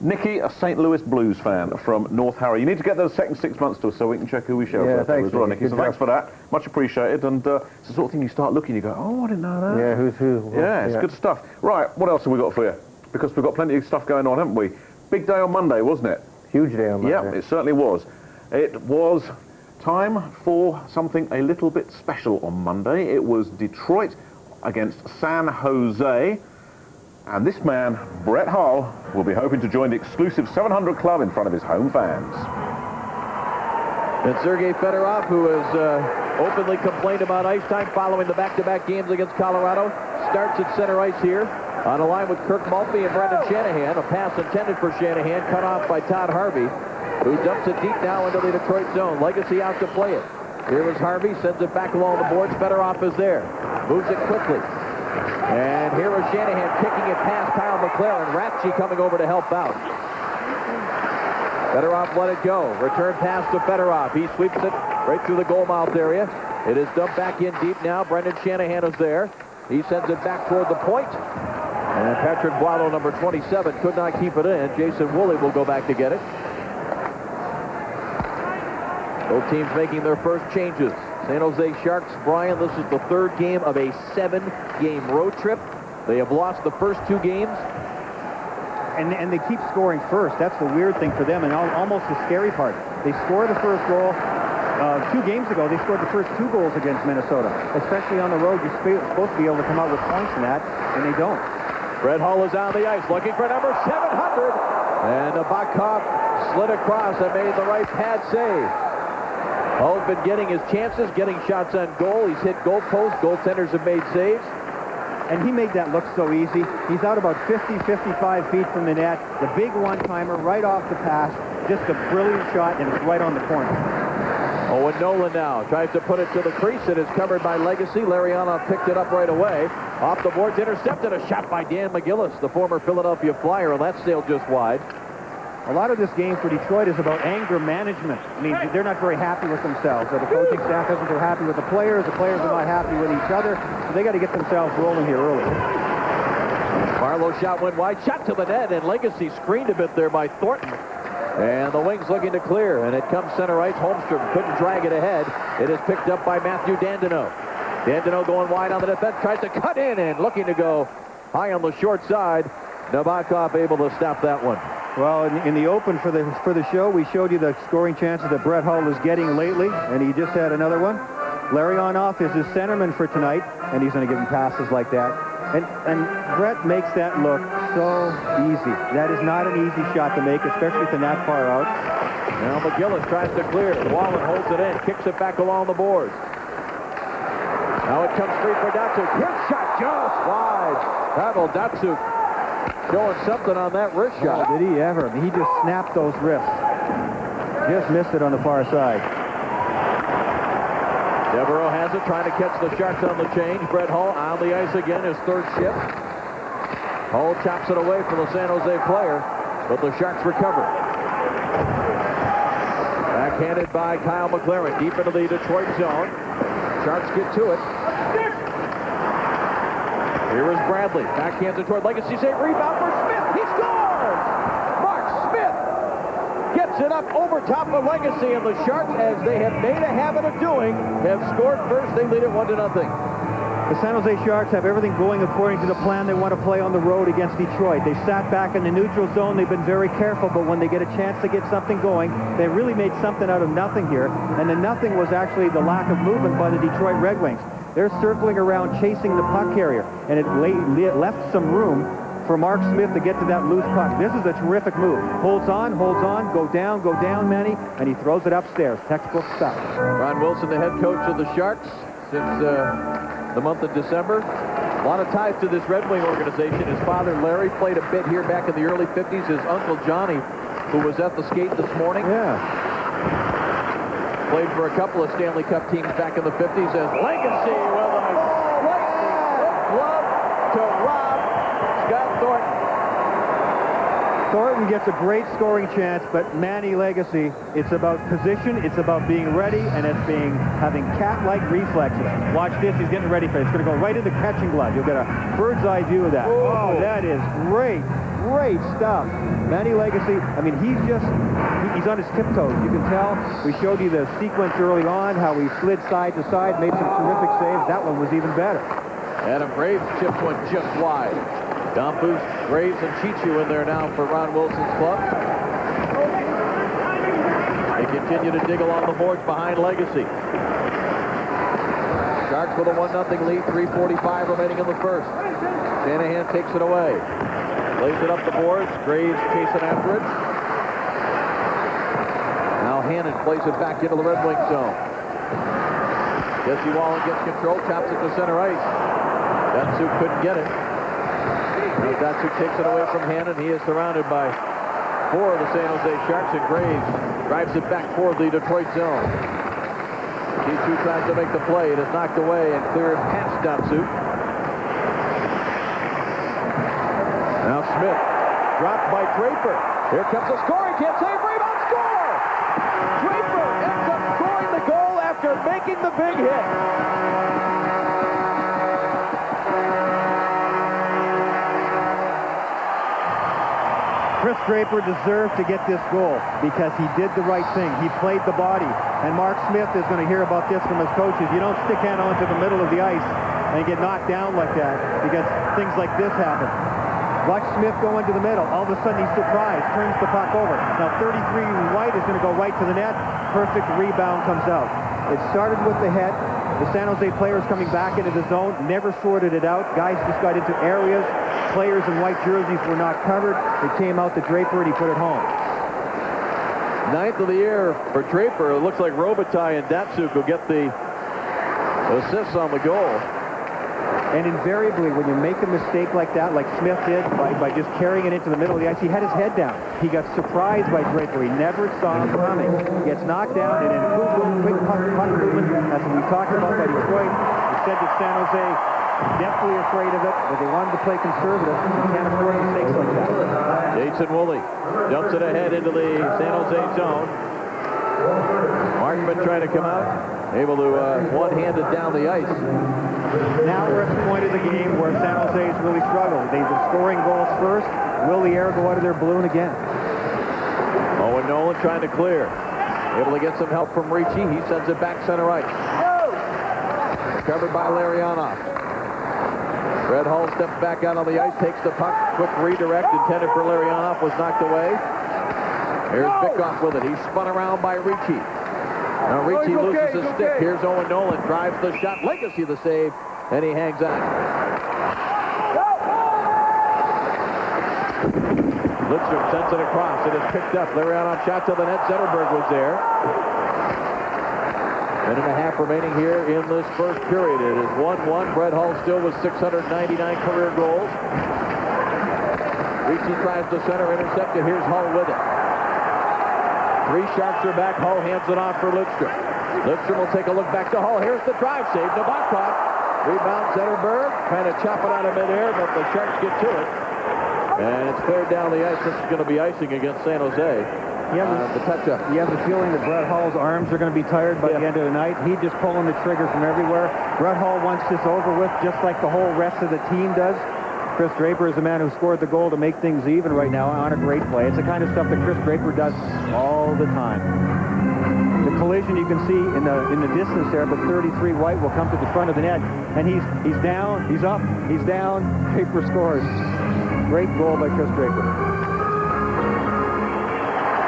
[SPEAKER 1] Nikki, a St. Louis Blues fan from North Harrow. You need to get those second 6 months to us so we can check who we share
[SPEAKER 2] for
[SPEAKER 1] as well, Nikki. So thanks for that. Much appreciated. And it's the sort of thing you start looking, you go, oh, I didn't know that.
[SPEAKER 2] Yeah, who's who. Well,
[SPEAKER 1] yeah, it's good stuff. Right, what else have we got for you? Because we've got plenty of stuff going on, haven't we? Big day on Monday, wasn't it?
[SPEAKER 2] Huge day on Monday.
[SPEAKER 1] Yeah, it certainly was. It was time for something a little bit special on Monday. It was Detroit against San Jose. And this man, Brett Hull, will be hoping to join the exclusive 700 club in front of his home fans.
[SPEAKER 10] And Sergei Fedorov, who has openly complained about ice time following the back-to-back games against Colorado, starts at center ice here on a line with Kirk Maltby and Brendan Shanahan. A pass intended for Shanahan, cut off by Todd Harvey, who dumps it deep now into the Detroit zone. Legacy out to play it. Here is Harvey, sends it back along the boards. Fedorov is there, moves it quickly. And here is Shanahan kicking it past Kyle McLaren. Ratchey coming over to help out. Fedorov let it go. Return pass to Fedorov. He sweeps it right through the goal mouth area. It is dumped back in deep now. Brendan Shanahan is there. He sends it back toward the point. And Patrick Boileau, number 27, could not keep it in. Jason Woolley will go back to get it. Both teams making their first changes. San Jose Sharks, Brian, this is the third game of a 7-game road trip. They have lost the first 2 games.
[SPEAKER 11] And they keep scoring first. That's the weird thing for them, and almost the scary part. They score the first goal. 2 games ago, they scored the first 2 goals against Minnesota. Especially on the road, you're supposed to be able to come out with points in that, and they don't.
[SPEAKER 10] Brett Hull is on the ice, looking for number 700. And Nabokov slid across and made the right pad save. Hull's been getting his chances, getting shots on goal. He's hit goal posts. Goaltenders have made saves.
[SPEAKER 11] And he made that look so easy. He's out about 50, 55 feet from the net. The big one-timer right off the pass. Just a brilliant shot, and it's right on the corner.
[SPEAKER 10] Owen Nolan now tries to put it to the crease. It is covered by Legacy. Larionov picked it up right away. Off the boards, intercepted. A shot by Dan McGillis, the former Philadelphia Flyer, and that sailed just wide.
[SPEAKER 11] A lot of this game for Detroit is about anger management. I mean, they're not very happy with themselves. So the coaching staff isn't very happy with the players are not happy with each other. So they got to get themselves rolling here early.
[SPEAKER 10] Barlow shot went wide, shot to the net, and Legacy screened a bit there by Thornton. And the Wings looking to clear, and it comes center ice. Holmstrom couldn't drag it ahead. It is picked up by Matthew Dandino. Dandino going wide on the defense, tries to cut in and looking to go high on the short side. Nabokov able to stop that one.
[SPEAKER 11] Well, in the open for the show, we showed you the scoring chances that Brett Hull is getting lately, and he just had another one. Larionov is his centerman for tonight, and he's going to give him passes like that. And Brett makes that look so easy. That is not an easy shot to make, especially from that far out.
[SPEAKER 10] Now McGillis tries to clear. Wallen holds it in, kicks it back along the boards. Now it comes free for Datsuk. His shot just wide. Pavel Datsuk showing something on that wrist shot.
[SPEAKER 11] Oh, did he ever? He just snapped those wrists. Just missed it on the far side.
[SPEAKER 10] Devereaux has it, trying to catch the Sharks on the change. Brett Hull on the ice again, his third shift. Hull chops it away from the San Jose player, but the Sharks recover. Backhanded by Kyle McLaren, deep into the Detroit zone. Sharks get to it. Here is Bradley, backhands it toward Legacy, save, rebound for Smith. He scores! Mark Smith gets it up over top of Legacy, and the Sharks, as they have made a habit of doing, have scored first. They lead it 1-0.
[SPEAKER 11] The San Jose Sharks have everything going according to the plan. They want to play on the road against Detroit. They sat back in the neutral zone. They've been very careful, but when they get a chance to get something going, they really made something out of nothing here. And the nothing was actually the lack of movement by the Detroit Red Wings. They're circling around chasing the puck carrier, and it left some room for Mark Smith to get to that loose puck. This is a terrific move. Holds on, go down, Manny, and he throws it upstairs. Textbook stuff.
[SPEAKER 10] Ron Wilson, the head coach of the Sharks since the month of December. A lot of ties to this Red Wing organization. His father, Larry, played a bit here back in the early 50s. His uncle, Johnny, who was at the skate this morning. Played for a couple of Stanley Cup teams back in the 50s as Legacy with a glove to rob Scott Thornton.
[SPEAKER 11] Thornton gets a great scoring chance, but Manny Legacy, it's about position, it's about being ready, and it's having cat-like reflexes. Watch this, he's getting ready for it. It's going to go right into catching glove. You'll get a bird's eye view of that. Oh, that is great stuff. Manny Legacy, I mean, he's on his tiptoes. You can tell. We showed you the sequence early on, how he slid side to side, made some terrific saves. That one was even better.
[SPEAKER 10] Adam Graves chipped one just wide. Don Booth, Graves, and Chichu in there now for Ron Wilson's club. They continue to dig along the boards behind Legacy. Sharks with a 1-0 lead, 3:45 remaining in the first. Shanahan takes it away. Lays it up the boards. Graves chasing after it. Now Hannon plays it back into the Red Wing zone. Jesse Wallen gets control, taps it to center ice. Datsuk couldn't get it. Now Datsuk takes it away from Hannon. He is surrounded by 4 of the San Jose Sharks, and Graves drives it back toward the Detroit zone. T2 tries to make the play. It is knocked away and cleared past Datsuk. Now Smith, dropped by Draper. Here comes the score. He can't save. Rebound, score! Draper ends up scoring the goal after making the big hit.
[SPEAKER 11] Chris Draper deserved to get this goal because he did the right thing. He played the body. And Mark Smith is going to hear about this from his coaches. You don't stick hand onto the middle of the ice and get knocked down like that because things like this happen. Watch Smith go into the middle. All of a sudden, he's surprised, turns the puck over. Now, 33 White is going to go right to the net. Perfect rebound comes out. It started with the head. The San Jose players coming back into the zone, never sorted it out. Guys just got into areas. Players in white jerseys were not covered. It came out to Draper, and he put it home.
[SPEAKER 10] 9th of the year for Draper. It looks like Robitaille and Datsuk will get the assists on the goal.
[SPEAKER 11] And invariably, when you make a mistake like that, like Smith did, by just carrying it into the middle of the ice, he had his head down. He got surprised by Draper. He never saw him coming. He gets knocked down, and then quick puck movement. That's what we talked about by Detroit. We said that San Jose definitely afraid of it, but they wanted to play conservative. You can't afford mistakes like that.
[SPEAKER 10] Jason Woolley dumps it ahead into the San Jose zone. Markman trying to come out, able to one-handed down the ice.
[SPEAKER 11] Now we're at the point of the game where San Jose's really struggled. They've been scoring goals first. Will the air go out of their balloon again?
[SPEAKER 10] Owen Nolan trying to clear. Able to get some help from Ricci. He sends it back center ice. Covered by Larionov. Red Hall steps back out on the ice, takes the puck. Quick redirect intended for Larionov was knocked away. Here's Bickoff with it. He's spun around by Ricci. Now Ricci loses his stick. Here's Owen Nolan, drives the shot. Legacy the save, and he hangs on. Lidstrom sends it across. It is picked up. Larionov shot to the net. Zetterberg was there. Minute and a half remaining here in this first period. It is 1-1. Brett Hull still with 699 career goals. Ricci tries to center, intercepted. Here's Hull with it. 3 Sharks are back. Hull hands it off for Lidstrom. Lidstrom will take a look back to Hull. Here's the drive save. Nabokov. Rebound Zetterberg. Trying to chop it out of midair, but the Sharks get to it. And it's cleared down the ice. This is going to be icing against San Jose. The touch-up.
[SPEAKER 11] You have the feeling that Brett Hull's arms are going to be tired by the end of the night. He's just pulling the trigger from everywhere. Brett Hull wants this over with just like the whole rest of the team does. Chris Draper is the man who scored the goal to make things even right now on a great play. It's the kind of stuff that Chris Draper does all the time. The collision you can see in the distance there, but 33 White will come to the front of the net, and he's down, he's up, he's down. Draper scores. Great goal by Chris Draper.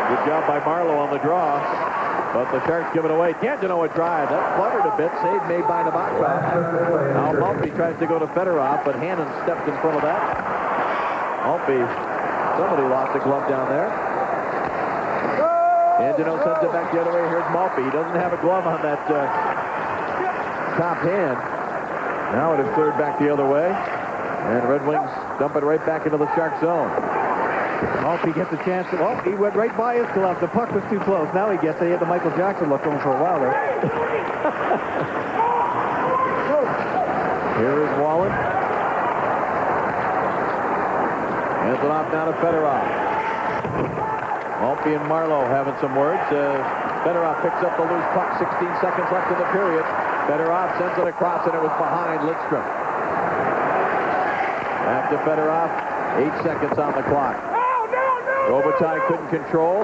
[SPEAKER 10] Good job by Marlowe on the draw, but the Sharks give it away. D'Angelo a drive. That fluttered a bit. Save made by Nabokov. Now Maltby tries to go to Fedorov, but Hannon stepped in front of that. Maltby, somebody lost a glove down there. D'Angelo sends it back the other way. Here's Maltby. He doesn't have a glove on that top hand. Now it is cleared back the other way. And Red Wings dump it right back into the Shark zone.
[SPEAKER 11] Maltby gets a chance. Oh, he went right by his glove. The puck was too close. Now he gets it. He had the Michael Jackson look going for a while there.
[SPEAKER 10] Here is Wallen. Hands it off now to Fedorov. Maltby and Marlowe having some words. Fedorov picks up the loose puck. 16 seconds left in the period. Fedorov sends it across, and it was behind Lidstrom. Back to Fedorov. 8 seconds on the clock. Robitaille couldn't control.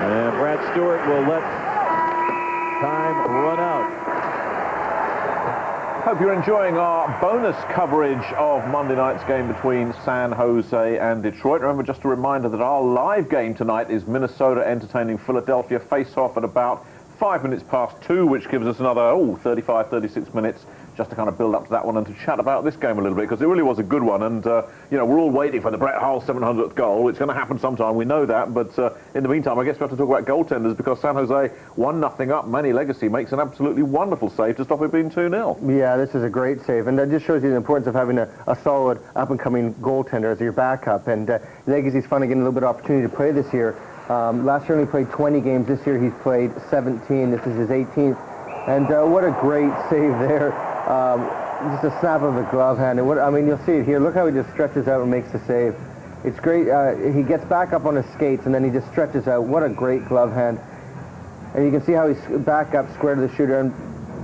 [SPEAKER 10] And Brad Stewart will let time run out.
[SPEAKER 1] Hope you're enjoying our bonus coverage of Monday night's game between San Jose and Detroit. Remember, just a reminder that our live game tonight is Minnesota entertaining Philadelphia. Face-off at about 5 minutes past 2, which gives us another 35, 36 minutes just to kind of build up to that one and to chat about this game a little bit, because it really was a good one. And, you know, we're all waiting for the Brett Hull 700th goal. It's going to happen sometime, we know that. But in the meantime, I guess we have to talk about goaltenders, because San Jose 1-0 up. Manny Legacy makes an absolutely wonderful save to stop it being 2-0.
[SPEAKER 2] Yeah, this is a great save. And that just shows you the importance of having a solid up-and-coming goaltender as your backup. And Legacy's finally getting a little bit of opportunity to play this year. Last year he only played 20 games. This year he's played 17. This is his 18th. And what a great save there. Just a snap of the glove hand. And I mean, you'll see it here. Look how he just stretches out and makes the save. It's great. He gets back up on his skates, and then he just stretches out. What a great glove hand. And you can see how he's back up square to the shooter. And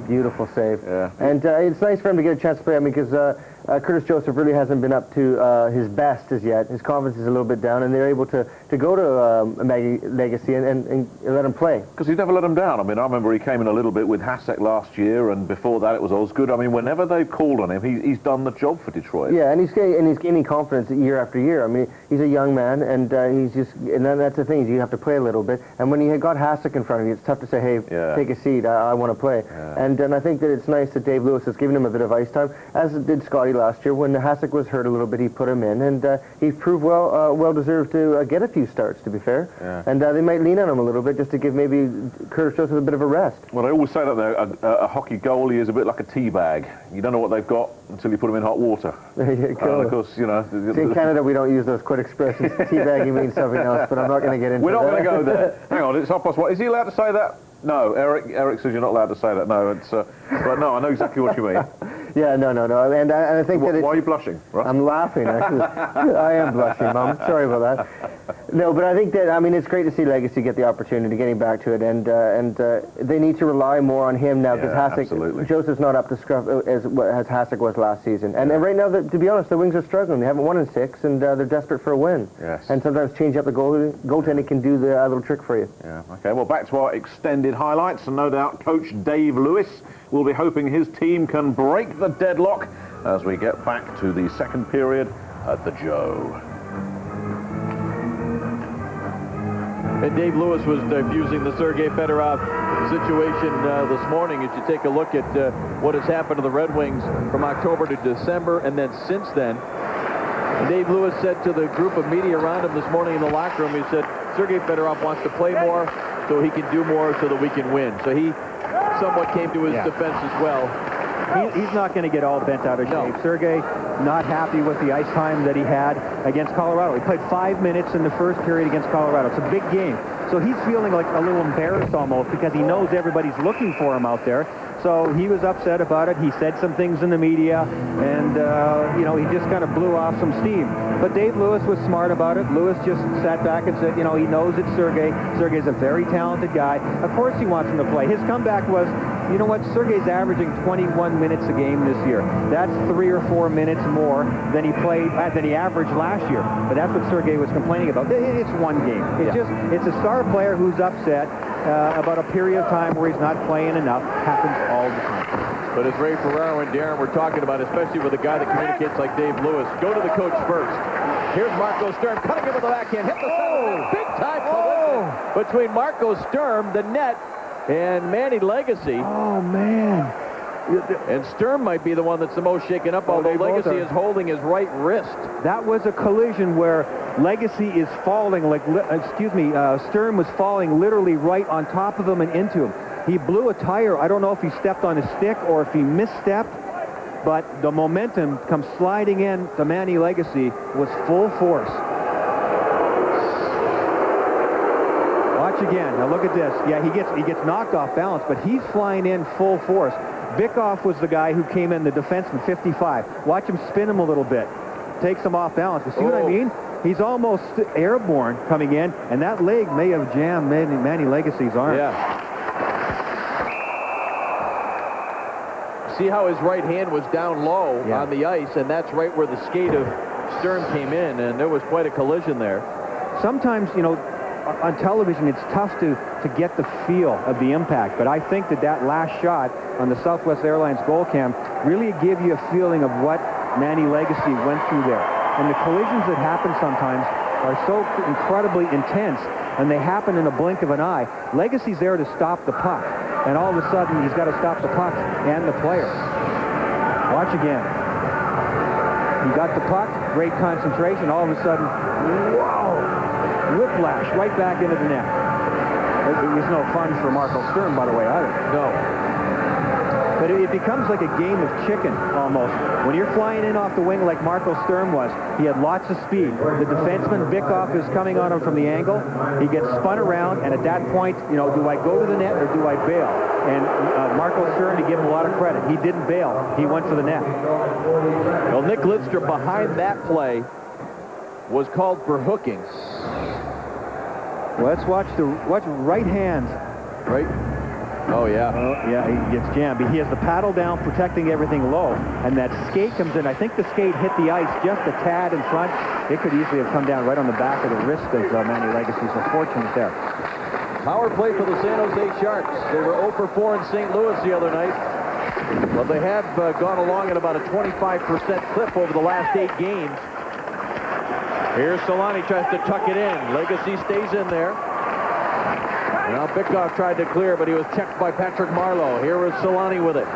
[SPEAKER 2] beautiful save. Yeah. And it's nice for him to get a chance to play. I mean, because Curtis Joseph really hasn't been up to his best as yet. His confidence is a little bit down, and they're able to go to Manny Legacy and let him play.
[SPEAKER 1] Because he's never let him down. I mean, I remember he came in a little bit with Hasek last year, and before that it was Osgood. I mean, whenever they've called on him, he's done the job for Detroit.
[SPEAKER 2] Yeah, and he's gaining confidence year after year. I mean, he's a young man, and that's the thing, is you have to play a little bit. And when you got Hasek in front of you, it's tough to say, hey, take a seat, I want to play. Yeah. And I think that it's nice that Dave Lewis has given him a bit of ice time, as did Scotty last year. When Hasek was hurt a little bit, he put him in, and he proved well-deserved to get a few starts, to be fair. Yeah. And they might lean on him a little bit just to give maybe Curtis Joseph a bit of a rest.
[SPEAKER 1] Well, I always say that a hockey goalie is a bit like a tea bag. You don't know what they've got until you put them in hot water.
[SPEAKER 2] There you go.
[SPEAKER 1] Of course, you know.
[SPEAKER 2] See, in Canada, we don't use those quick expressions. Teabagging means something else, but I'm not going to get into
[SPEAKER 1] We're not
[SPEAKER 2] that.
[SPEAKER 1] going to go there. Hang on, it's 1:30. Is he allowed to say that? No, Eric says you're not allowed to say that. No, it's. But no, I know exactly what you mean.
[SPEAKER 2] Yeah, no. And I think that
[SPEAKER 1] why are you blushing? Right?
[SPEAKER 2] I'm laughing, actually. I am blushing, Mom. Sorry about that. No, but I think that, I mean, it's great to see Legacy get the opportunity, getting back to it, and they need to rely more on him now, because Joseph's not up to scruff as Hasek was last season. And right now, to be honest, the Wings are struggling. They haven't won in 6, and they're desperate for a win.
[SPEAKER 1] Yes.
[SPEAKER 2] And sometimes change up the goaltending can do the little trick for you.
[SPEAKER 1] Yeah, okay. Well, back to our extended highlights, and no doubt Coach Dave Lewis will be hoping his team can break the deadlock as we get back to the second period at the Joe.
[SPEAKER 10] And Dave Lewis was diffusing the Sergei Fedorov situation this morning. As you take a look at what has happened to the Red Wings from October to December, and then since then, Dave Lewis said to the group of media around him this morning in the locker room, he said, Sergei Fedorov wants to play more so he can do more so that we can win. So he somewhat came to his defense as well.
[SPEAKER 11] He's not going to get all bent out of shape. No. Sergei not happy with the ice time that he had against Colorado. He played 5 minutes in the first period against Colorado. It's a big game. So he's feeling like a little embarrassed almost, because he knows everybody's looking for him out there. So he was upset about it. He said some things in the media, and, you know, he just kind of blew off some steam. But Dave Lewis was smart about it. Lewis just sat back and said, you know, he knows it's Sergei. Sergei's a very talented guy. Of course he wants him to play. His comeback was, you know what, Sergei's averaging 21 minutes a game this year. That's 3 or 4 minutes more than he averaged last year. But that's what Sergei was complaining about. It's one game. It's a star player who's upset about a period of time where he's not playing enough. Happens all the time.
[SPEAKER 10] But as Ray Ferraro and Darren were talking about, especially with a guy that communicates like Dave Lewis, go to the coach first. Here's Marco Sturm cutting him with the backhand. Hit the center. Big time collision between Marco Sturm, the net, and Manny Legacy.
[SPEAKER 11] Oh, man.
[SPEAKER 10] And Sturm might be the one that's the most shaken up, although Legacy is holding his right wrist.
[SPEAKER 11] That was a collision where Legacy is falling, Sturm was falling literally right on top of him and into him. He blew a tire. I don't know if he stepped on his stick or if he misstepped, but the momentum comes sliding in to Manny Legacy was full force. Watch again. Now look at this. Yeah, he gets knocked off balance, but he's flying in full force. Bikoff was the guy who came in, the defenseman, 55. Watch him spin him a little bit. Takes him off balance. But see what I mean? He's almost airborne coming in, and that leg may have jammed Manny Legacy's arm.
[SPEAKER 10] Yeah. See how his right hand was down low on the ice, and that's right where the skate of Sturm came in, and there was quite a collision there.
[SPEAKER 11] Sometimes, you know, on television, it's tough to get the feel of the impact, but I think that last shot on the Southwest Airlines goal cam really gave you a feeling of what Manny Legacy went through there. And the collisions that happen sometimes, are so incredibly intense, and they happen in a blink of an eye. Legacy's there to stop the puck, and all of a sudden he's got to stop the puck and the player. Watch again. He got the puck, great concentration. All of a sudden, whoa! Whiplash right back into the net. It was no fun for Marco Sturm, by the way, either. No. But it becomes like a game of chicken, almost. When you're flying in off the wing like Marco Sturm was, he had lots of speed. The defenseman, Bikoff, is coming on him from the angle. He gets spun around, and at that point, you know, do I go to the net or do I bail? And Marco Sturm, to give him a lot of credit, he didn't bail. He went for the net.
[SPEAKER 10] Well, Nick Lidstrom behind that play was called for hooking.
[SPEAKER 11] Let's watch right hand.
[SPEAKER 10] Right? Oh, yeah.
[SPEAKER 11] Yeah, he gets jammed. He has the paddle down, protecting everything low, and that skate comes in. I think the skate hit the ice just a tad in front. It could easily have come down right on the back of the wrist of Manny Legacy, so fortunate there.
[SPEAKER 10] Power play for the San Jose Sharks. They were 0 for 4 in St. Louis the other night, but they have gone along at about a 25% clip over the last 8 games. Here's Solani, tries to tuck it in. Legacy stays in there. Now Bikoff tried to clear, but he was checked by Patrick Marleau. Here is Solani with it.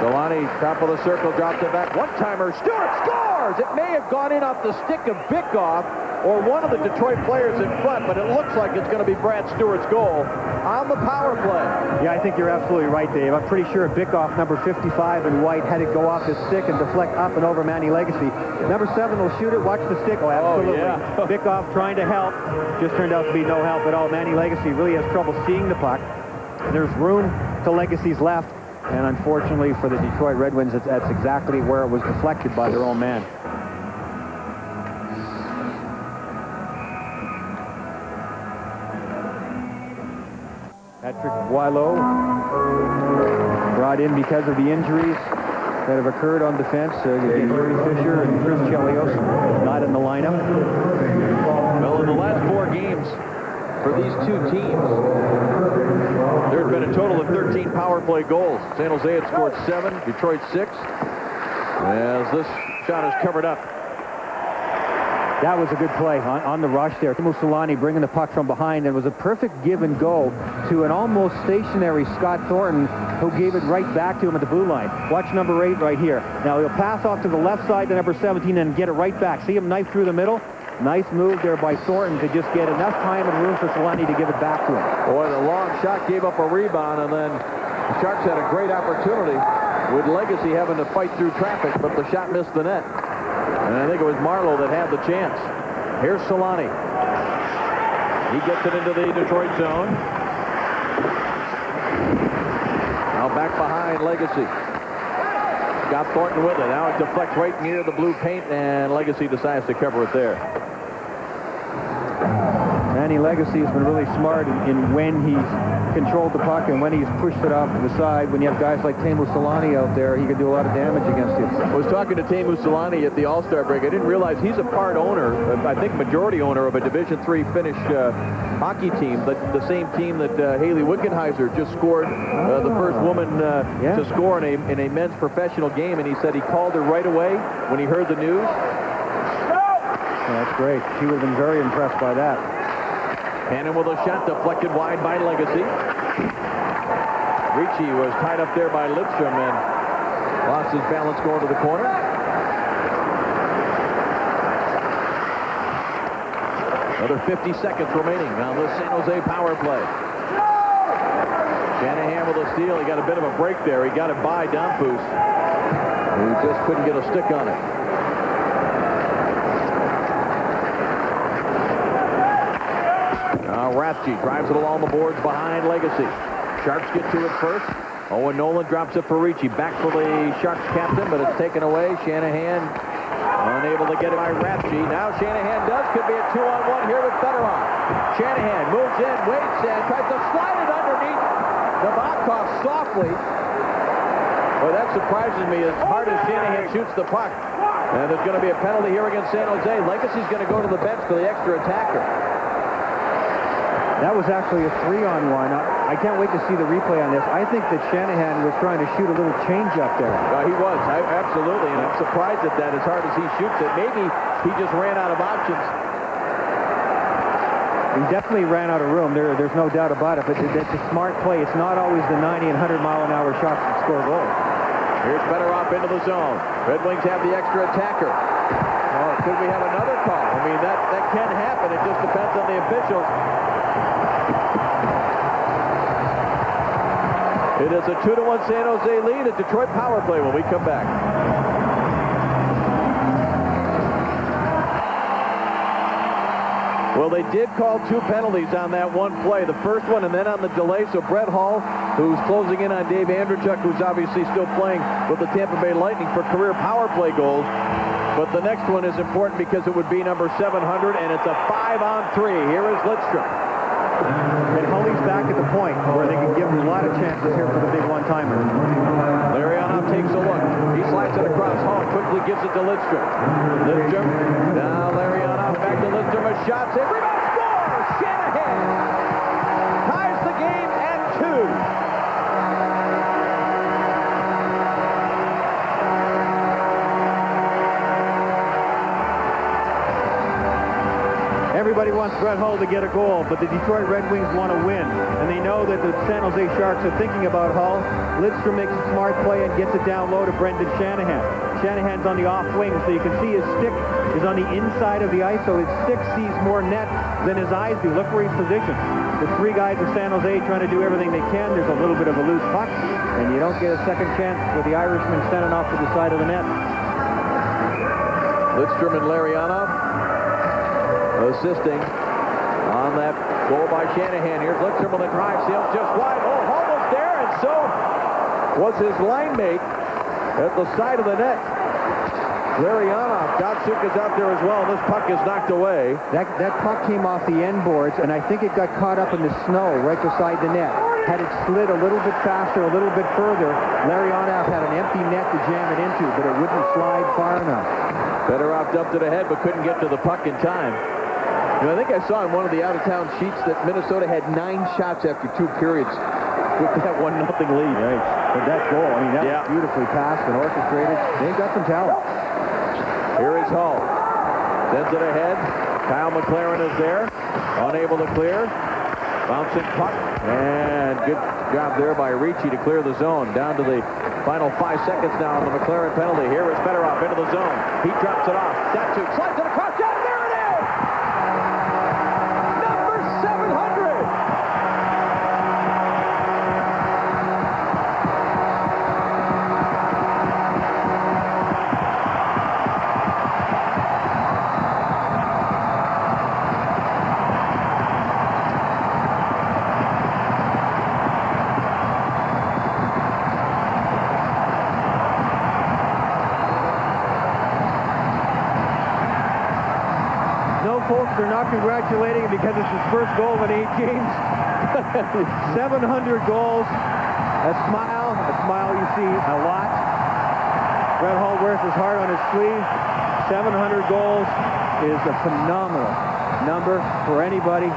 [SPEAKER 10] Solani, top of the circle, drops it back. One-timer, Stewart scores! It may have gone in off the stick of Bikoff or one of the Detroit players in front, but it looks like it's going to be Brad Stewart's goal on the power play.
[SPEAKER 11] Yeah, I think you're absolutely right, Dave. I'm pretty sure Bikoff, number 55 in white, had it go off his stick and deflect up and over Manny Legacy. Number 7 will shoot it. Watch the stick. Oh, absolutely.
[SPEAKER 10] Oh, yeah.
[SPEAKER 11] Bikoff trying to help. Just turned out to be no help at all. Manny Legacy really has trouble seeing the puck. There's room to Legacy's left, and unfortunately for the Detroit Red Wings, that's exactly where it was deflected by their own man. Patrick Boileau brought in because of the injuries that have occurred on defense. Gary Fisher and Chris Chelios not in the lineup.
[SPEAKER 10] Well, in the last 4 games for these two teams, there's been a total of 13 power play goals. San Jose had scored 7, Detroit 6. As this shot is covered up.
[SPEAKER 11] That was a good play on the rush there. Teemu Solani bringing the puck from behind, and it was a perfect give and go to an almost stationary Scott Thornton, who gave it right back to him at the blue line. Watch number 8 right here. Now he'll pass off to the left side to number 17 and get it right back. See him knife through the middle? Nice move there by Thornton to just get enough time and room for Solani to give it back to him.
[SPEAKER 10] Boy, the long shot gave up a rebound, and then the Sharks had a great opportunity with Legacy having to fight through traffic, but the shot missed the net. And I think it was Marleau that had the chance. Here's Solani. He gets it into the Detroit zone. Now back behind Legacy. Scott Thornton with it. Now it deflects right near the blue paint, and Legacy decides to cover it there.
[SPEAKER 11] Manny Legacy has been really smart in when he's controlled the puck and when he's pushed it off to the side. When you have guys like Teemu Solani out there, he can do a lot of damage against you.
[SPEAKER 10] I was talking to Teemu Solani at the All-Star break. I didn't realize he's a part owner, I think majority owner of a Division III Finnish hockey team, the same team that Haley Wickenheiser just scored, the first woman to score in a men's professional game, and he said he called her right away when he heard the news.
[SPEAKER 11] Yeah, that's great. She would have been very impressed by that.
[SPEAKER 10] Hannon with a shot deflected wide by Legacy. Ricci was tied up there by Lidstrom and lost his balance going to the corner. Another 50 seconds remaining on the San Jose power play. Shanahan with a steal. He got a bit of a break there. He got it by Donfus. He just couldn't get a stick on it. Rathje drives it along the boards behind Legacy. Sharks get to it first. Owen Nolan drops it for Ricci. Back for the Sharks captain, but it's taken away. Shanahan unable to get it by Rathje. Now Shanahan does. Could be a 2-on-1 here with Fedorov. Shanahan moves in, waits, and tries to slide it underneath Nabokov softly. Boy, that surprises me as hard as Shanahan shoots the puck. And there's going to be a penalty here against San Jose. Legacy's going to go to the bench for the extra attacker.
[SPEAKER 11] That was actually a 3-on-1. I I can't wait to see the replay on this. I think that Shanahan was trying to shoot a little change-up there.
[SPEAKER 10] He was, absolutely, and I'm surprised at that as hard as he shoots it. Maybe he just ran out of options.
[SPEAKER 11] He definitely ran out of room. There's no doubt about it, but it's a smart play. It's not always the 90 and 100-mile-an-hour shots that score goals.
[SPEAKER 10] Here's Fedorov into the zone. Red Wings have the extra attacker. Oh, could we have another call? I mean, that can happen. It just depends on the officials. It is a 2-1 San Jose lead. A Detroit power play when we come back. Well, they did call 2 penalties on that one play. The first one and then on the delay. So Brett Hull, who's closing in on Dave Andreychuk, who's obviously still playing with the Tampa Bay Lightning for career power play goals. But the next one is important because it would be number 700, and it's a 5-on-3. Here is Lidstrom.
[SPEAKER 11] And Hulley's back at the point where they can give him a lot of chances here for the big one-timer.
[SPEAKER 10] Larionov takes a look. He slides it across. Hull quickly gives it to Lidstrom. Lidstrom. Now Larionov back to Lidstrom. A shot save. Rebound score! Shanahan ties the game at 2.
[SPEAKER 11] Everybody wants Brett Hull to get a goal, but the Detroit Red Wings want to win. And they know that the San Jose Sharks are thinking about Hull. Lidstrom makes a smart play and gets it down low to Brendan Shanahan. Shanahan's on the off wing, so you can see his stick is on the inside of the ice, so his stick sees more net than his eyes do. Look where he's positioned. The 3 guys of San Jose trying to do everything they can. There's a little bit of a loose puck, and you don't get a second chance with the Irishman standing off to the side of the net.
[SPEAKER 10] Lidstrom and Larionov assisting on that goal by Shanahan. Here's Lidstrom on the drive. Sails just wide. Oh, Hull was there, and so was his line mate at the side of the net. Larionov. Datsuk is out there as well. This puck is knocked away.
[SPEAKER 11] That puck came off the end boards, and I think it got caught up in the snow right beside the net. Had it slid a little bit faster, a little bit further, Larionov had an empty net to jam it into, but it wouldn't slide far enough.
[SPEAKER 10] Fedorov dumped it ahead, but couldn't get to the puck in time. And I think I saw in one of the out-of-town sheets that Minnesota had 9 shots after 2 periods with that 1-0 lead.
[SPEAKER 11] Right. But that goal, I mean, that was beautifully passed and orchestrated. They've got some talent.
[SPEAKER 10] Here is Hull. Sends it ahead. Kyle McLaren is there. Unable to clear. Bouncing puck. And good job there by Ricci to clear the zone. Down to the final 5 seconds now on the McLaren penalty. Here is Fedorov into the zone. He drops it off. Datsuk slides it across. There it is! Number 700!
[SPEAKER 11] Folks, they're not congratulating him because it's his first goal in 8 games. 700 goals. A smile you see a lot. Brett Hull wears his heart on his sleeve. 700 goals is a phenomenal number for anybody.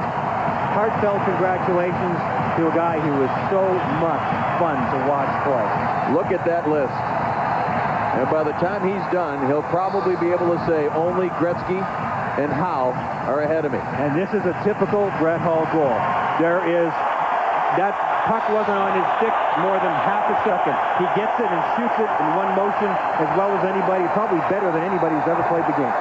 [SPEAKER 11] Heartfelt congratulations to a guy who was so much fun to watch play.
[SPEAKER 10] Look at that list. And by the time he's done, he'll probably be able to say only Gretzky and Howe are ahead of me.
[SPEAKER 11] And this is a typical Brett Hull goal. That puck wasn't on his stick more than half a second. He gets it and shoots it in one motion as well as anybody, probably better than anybody who's ever played the game.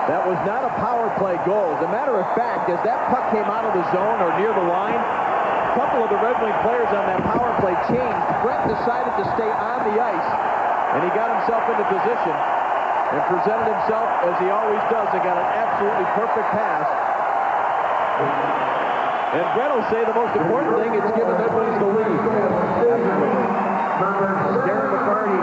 [SPEAKER 10] That was not a power play goal. As a matter of fact, as that puck came out of the zone or near the line, a couple of the Red Wing players on that power play changed. Brett decided to stay on the ice, and he got himself into position and presented himself as he always does and got an absolutely perfect pass. And Brett will say the most important thing is giving Red Wings the lead.
[SPEAKER 11] Darren McCarty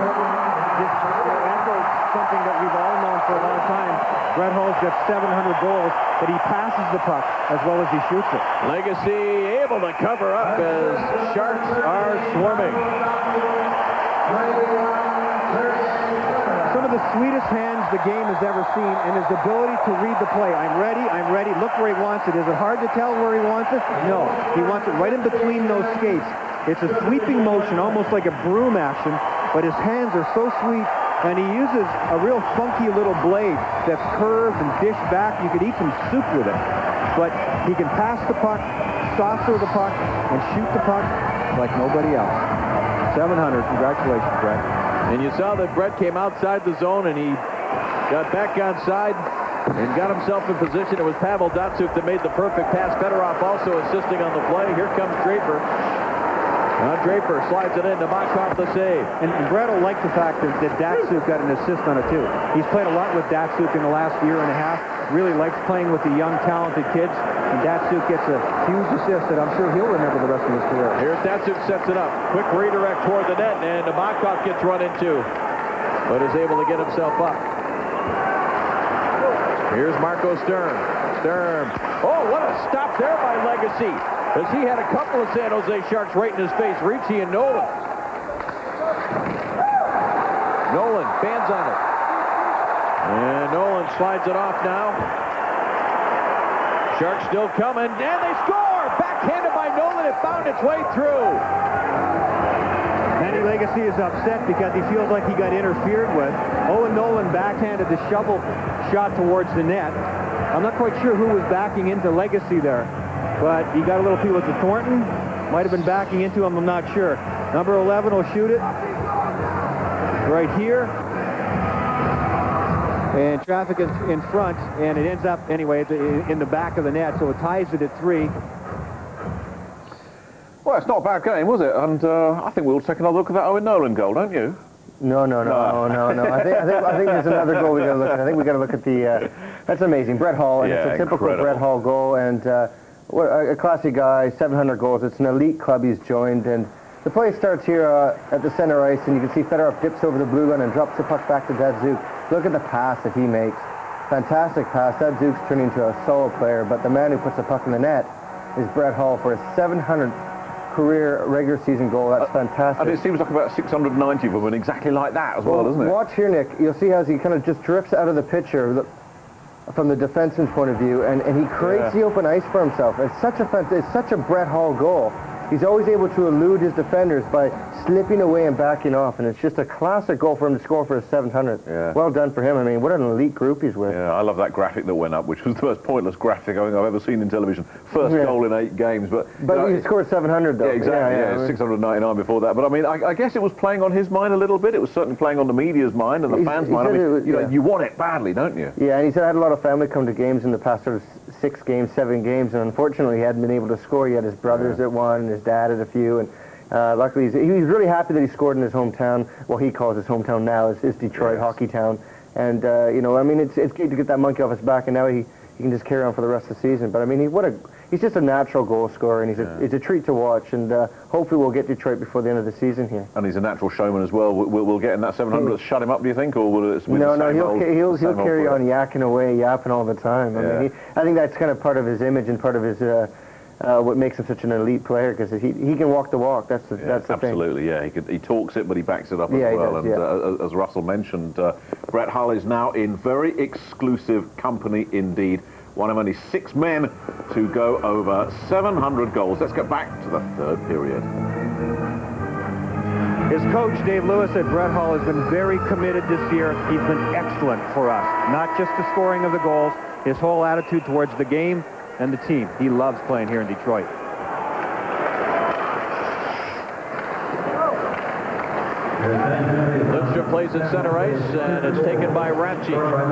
[SPEAKER 11] just echoed something that we've all known for a long time. Brett Hull's got 700 goals, but he passes the puck as well as he shoots it.
[SPEAKER 10] Legacy able to cover up as Sharks are swarming.
[SPEAKER 11] Some of the the sweetest hands the game has ever seen, and his ability to read the play. I'm ready, look where he wants it. Is it hard to tell where he wants it? No, he wants it right in between those skates. It's a sweeping motion, almost like a broom action, but his hands are so sweet, and he uses a real funky little blade that's curved and dished back. You could eat some soup with it. But he can pass the puck, saucer the puck, and shoot the puck like nobody else. 700, congratulations, Brett.
[SPEAKER 10] And you saw that Brett came outside the zone, and he got back onside and got himself in position. It was Pavel Datsyuk that made the perfect pass. Fedorov also assisting on the play. Here comes Draper. Draper slides it in to Makov the save.
[SPEAKER 11] And Brett will like the fact that Datsyuk got an assist on it, too. He's played a lot with Datsyuk in the last year and a half. Really likes playing with the young, talented kids. And Datsyuk gets a huge assist that I'm sure he'll remember the rest of his career.
[SPEAKER 10] Here's Datsyuk, sets it up. Quick redirect toward the net, and Makov gets run into, but is able to get himself up. Here's Marco Sturm. Oh, what a stop there by Legacy, as he had a couple of San Jose Sharks right in his face, Ricci and Nolan. Nolan fans on it. And Nolan slides it off now. Sharks still coming, and they score! Backhanded by Nolan, it found its way through.
[SPEAKER 11] Manny Legacy is upset because he feels like he got interfered with. Owen Nolan backhanded the shovel shot towards the net. I'm not quite sure who was backing into Legacy there, but he got a little feel with the Thornton. Might have been backing into him, I'm not sure. Number 11 will shoot it right here. And traffic in front, and it ends up, anyway, in the back of the net, so it ties it at 3.
[SPEAKER 1] Well, it's not a bad game, was it? And I think we'll take another look at that Owen Nolan goal, don't you?
[SPEAKER 2] No. I think there's another goal we got to look at. I think we got to look at the. That's amazing, Brett Hall, and it's a typical
[SPEAKER 1] incredible
[SPEAKER 2] Brett Hall goal, and what a classy guy. 700 goals. It's an elite club he's joined, and the play starts here at the center ice, and you can see Fedorov dips over the blue line and drops the puck back to Datsyuk. Look at the pass that he makes. Fantastic pass. Datsyuk's turning into a solo player, but the man who puts the puck in the net is Brett Hall for his 700th career regular season goal. That's fantastic.
[SPEAKER 1] And it seems like about 690 women exactly like that as well, doesn't it?
[SPEAKER 2] Watch here, Nick. You'll see how he kind of just drifts out of the picture from the defenseman's point of view, and he creates the open ice for himself. It's such a Brett Hall goal. He's always able to elude his defenders by slipping away and backing off, and it's just a classic goal for him to score for his 700th.
[SPEAKER 1] Yeah.
[SPEAKER 2] Well done for him. I mean, what an elite group he's with.
[SPEAKER 1] Yeah, I love that graphic that went up, which was the most pointless graphic I've ever seen in television. First goal in 8 games, but
[SPEAKER 2] he scored 700 though.
[SPEAKER 1] Yeah, exactly. Yeah, 699 before that. But I mean, I guess it was playing on his mind a little bit. It was certainly playing on the media's mind and the fans' mind. I mean, you want it badly, don't you?
[SPEAKER 2] Yeah, and he said I had a lot of family come to games in the past sort of 6 games, 7 games, and unfortunately he hadn't been able to score. He had his brothers that won, and his dad had a few, and luckily he was really happy that he scored in his hometown. Well, he calls his hometown now is Detroit hockey town, and you know, I mean, it's good to get that monkey off his back, and now he can just carry on for the rest of the season. But I mean, he's just a natural goal scorer, and it's a treat to watch, and hopefully we'll get Detroit before the end of the season here.
[SPEAKER 1] And he's a natural showman as well. We'll get in that 700. Shut him up, do you think, or will it?
[SPEAKER 2] No, he'll carry on yakking away, yapping all the time. I mean, I think that's kind of part of his image and part of his what makes him such an elite player, because he can walk the walk. That's the thing.
[SPEAKER 1] Absolutely, yeah. He talks it, but he backs it up as well. And as Russell mentioned, Brett Hull is now in very exclusive company indeed. One of only 6 men to go over 700 goals. Let's get back to the 3rd period.
[SPEAKER 11] His coach, Dave Lewis, said Brett Hall has been very committed this year. He's been excellent for us. Not just the scoring of the goals, his whole attitude towards the game and the team. He loves playing here in Detroit.
[SPEAKER 10] Lindstrom plays at center ice, and it's taken by Ratchey. We're in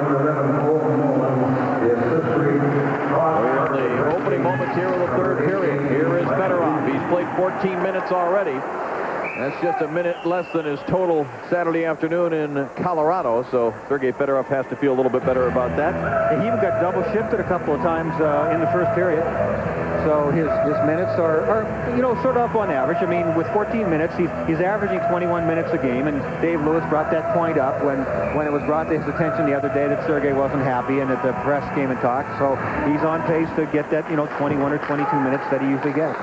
[SPEAKER 10] the opening moments here of the 3rd period. Here is Fedorov. He's played 14 minutes already. That's just a minute less than his total Saturday afternoon in Colorado, so Sergei Fedorov has to feel a little bit better about that.
[SPEAKER 11] He even got double shifted a couple of times in the 1st period. So his minutes are you know, sort of up on average. I mean, with 14 minutes, he's averaging 21 minutes a game, and Dave Lewis brought that point up when it was brought to his attention the other day that Sergei wasn't happy and that the press came and talked. So he's on pace to get that, you know, 21 or 22 minutes that he usually gets.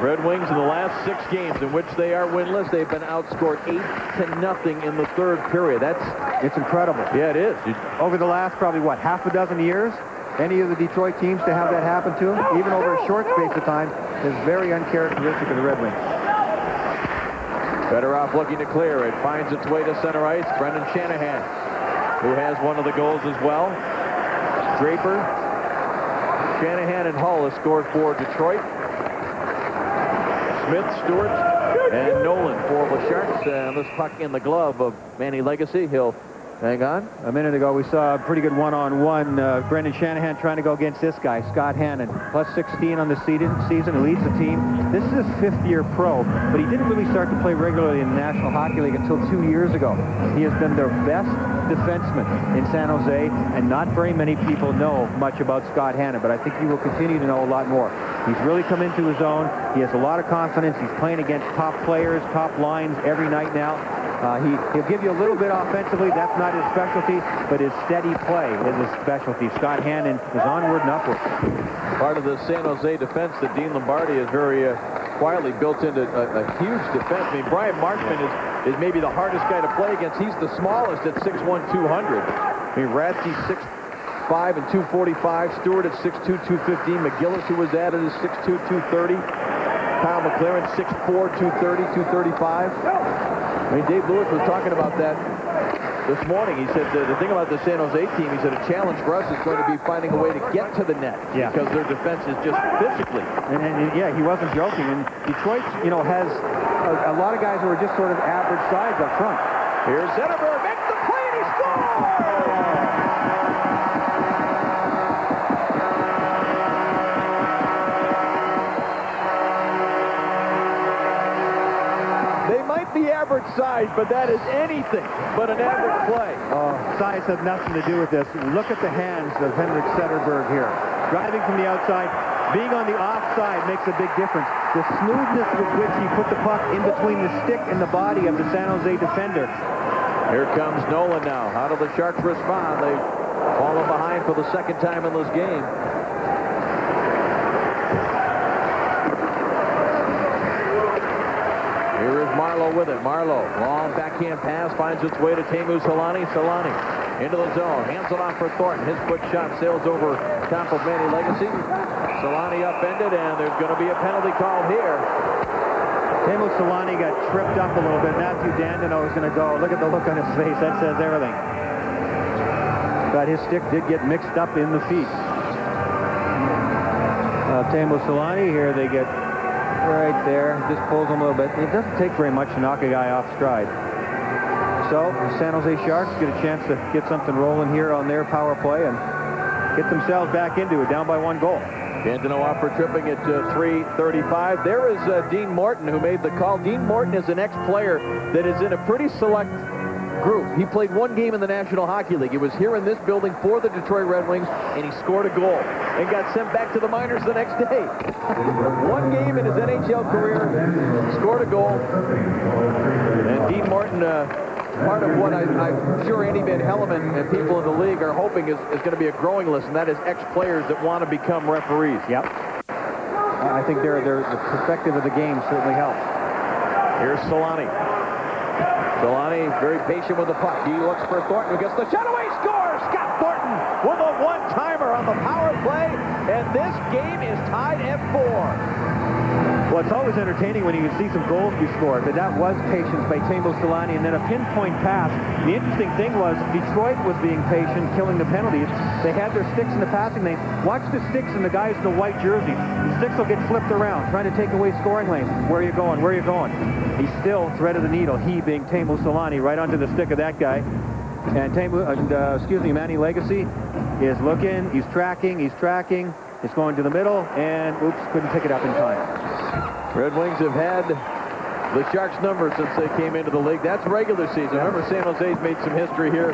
[SPEAKER 10] Red Wings in the last 6 games in which they are winless, they've been outscored 8-0 in the third period.
[SPEAKER 11] It's incredible.
[SPEAKER 10] Yeah, it is.
[SPEAKER 11] Over the last probably, what, half a dozen years, any of the Detroit teams to have that happen to them, even over a short space of time, is very uncharacteristic of the Red Wings.
[SPEAKER 10] Fedorov looking to clear. It finds its way to center ice. Brendan Shanahan, who has one of the goals as well. Draper, Shanahan, and Hull has scored for Detroit. Smith, Stewart, and Nolan for the Sharks. And this puck in the glove of Manny Legacy. He'll hang on.
[SPEAKER 11] A minute ago, we saw a pretty good one-on-one. Brendan Shanahan trying to go against this guy, Scott Hannon. Plus 16 on the season. He leads the team. This is his 5th-year pro, but he didn't really start to play regularly in the National Hockey League until 2 years ago. He has been their best defenseman in San Jose, and not very many people know much about Scott Hannon, but I think he will continue to know a lot more. He's really come into his own. He has a lot of confidence. He's playing against top players, top lines every night now. He'll give you a little bit offensively. That's not his specialty, but his steady play is his specialty. Scott Hannon is onward and upward.
[SPEAKER 10] Part of the San Jose defense that Dean Lombardi has very quietly built into a huge defense. I mean, Brian Marchment is maybe the hardest guy to play against. He's the smallest at 6'1", 200. I mean, Ratsky's 6'5" and 245. Stewart at 6'2", 215. McGillis, who was added, is 6'2", 230. Kyle McLaren, 6'4", 230, 235. I mean, Dave Lewis was talking about that this morning. He said the thing about the San Jose team, he said a challenge for us is going to be finding a way to get to the net.
[SPEAKER 11] Yeah.
[SPEAKER 10] Because their defense is just physically.
[SPEAKER 11] And yeah, he wasn't joking. And Detroit, has a lot of guys who are just sort of average size up front.
[SPEAKER 10] Here's Zetterberg, makes the play, and he scores! The average size, but that is anything but an average play.
[SPEAKER 11] Size has nothing to do with this. Look at the hands of Henrik Zetterberg here. Driving from the outside, being on the offside makes a big difference. The smoothness with which he put the puck in between the stick and the body of the San Jose defender.
[SPEAKER 10] Here comes Nolan now. How do the Sharks respond? They've fallen behind for the 2nd time in this game. Here is Marlowe with it. Marlowe, long backhand pass, finds its way to Teemu Selanne. Selanne into the zone, hands it off for Thornton. His foot shot sails over top of Manny Legacy. Selanne upended, and there's going to be a penalty call here.
[SPEAKER 11] Teemu Selanne got tripped up a little bit. Matthew Dandino is going to go. Look at the look on his face. That says everything. But his stick did get mixed up in the feet. Teemu Selanne here, they get right there, just pulls him a little bit. It doesn't take very much to knock a guy off stride. So the San Jose Sharks get a chance to get something rolling here on their power play and get themselves back into it, down by 1 goal.
[SPEAKER 10] Dandino off for tripping at 3:35. There is Dean Morton, who made the call. Dean Morton is an ex-player that is in a pretty select group. He played 1 game in the National Hockey League. He was here in this building for the Detroit Red Wings, and he scored a goal and got sent back to the minors the next day. 1 game in his NHL career, scored a goal. And Dean Morton, part of what I'm sure Andy Van Helleman and people in the league are hoping is going to be a growing list, and that is ex-players that want to become referees.
[SPEAKER 11] Yep. I think the perspective of the game certainly helps.
[SPEAKER 10] Here's Selanne. Selanne very patient with the puck. He looks for Thornton, who gets the shot away, scores! Scott Thornton with a one-timer on the power play, and this game is tied at 4.
[SPEAKER 11] Well, it's always entertaining when you can see some goals be scored, but that was patience by Teemu Selanne, and then a pinpoint pass. The interesting thing was Detroit was being patient, killing the penalties. They had their sticks in the passing lane. Watch the sticks and the guys in the white jerseys. The sticks will get flipped around, trying to take away scoring lanes. Where are you going? Where are you going? He still threaded the needle, he being Teemu Selanne, right onto the stick of that guy. And Manny Legacy is looking, he's tracking. It's going to the middle, and oops, couldn't pick it up in time.
[SPEAKER 10] Red Wings have had the Sharks' number since they came into the league. That's regular season. Remember, San Jose's made some history here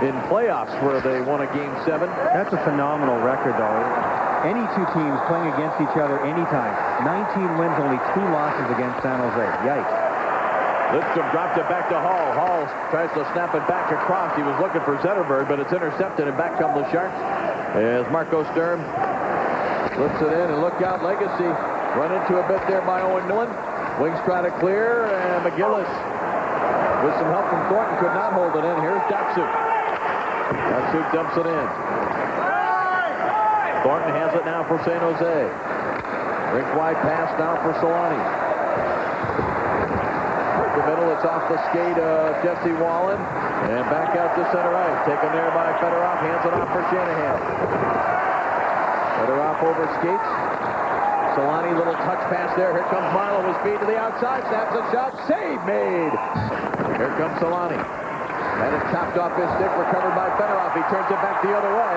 [SPEAKER 10] in playoffs where they won a Game 7.
[SPEAKER 11] That's a phenomenal record, though. Any 2 teams playing against each other anytime. 19 wins, only 2 losses against San Jose. Yikes.
[SPEAKER 10] Lidstrom dropped it back to Hall. Hall tries to snap it back across. He was looking for Zetterberg, but it's intercepted, and back come the Sharks. As Marco Sturm lifts it in, and look out, Legacy Run into a bit there by Owen Millen. Wings try to clear, and McGillis, with some help from Thornton, could not hold it in. Here's Datsuk. Datsuk dumps it in. Thornton has it now for San Jose. Rink wide pass now for Solani. Right the middle, it's off the skate of Jesse Wallen. And back out to center ice. Taken there by Fedorov. Hands it off for Shanahan. Fedorov over skates. Solani, little touch pass there. Here comes Marlowe with speed to the outside. Snaps a shot. Save made. Here comes Solani. Had it chopped off his stick. Recovered by Fedorov. He turns it back the other way.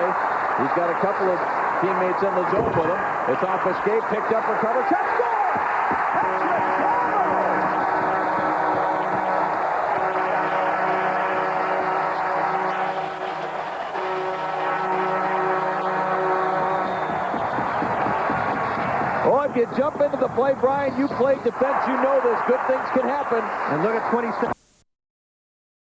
[SPEAKER 10] He's got a couple of teammates in the zone with him. It's off a skate. Picked up, recovered. Shot, score! If you jump into the play, Brian, you played defense, you know this. Good things can happen.
[SPEAKER 11] And look at 27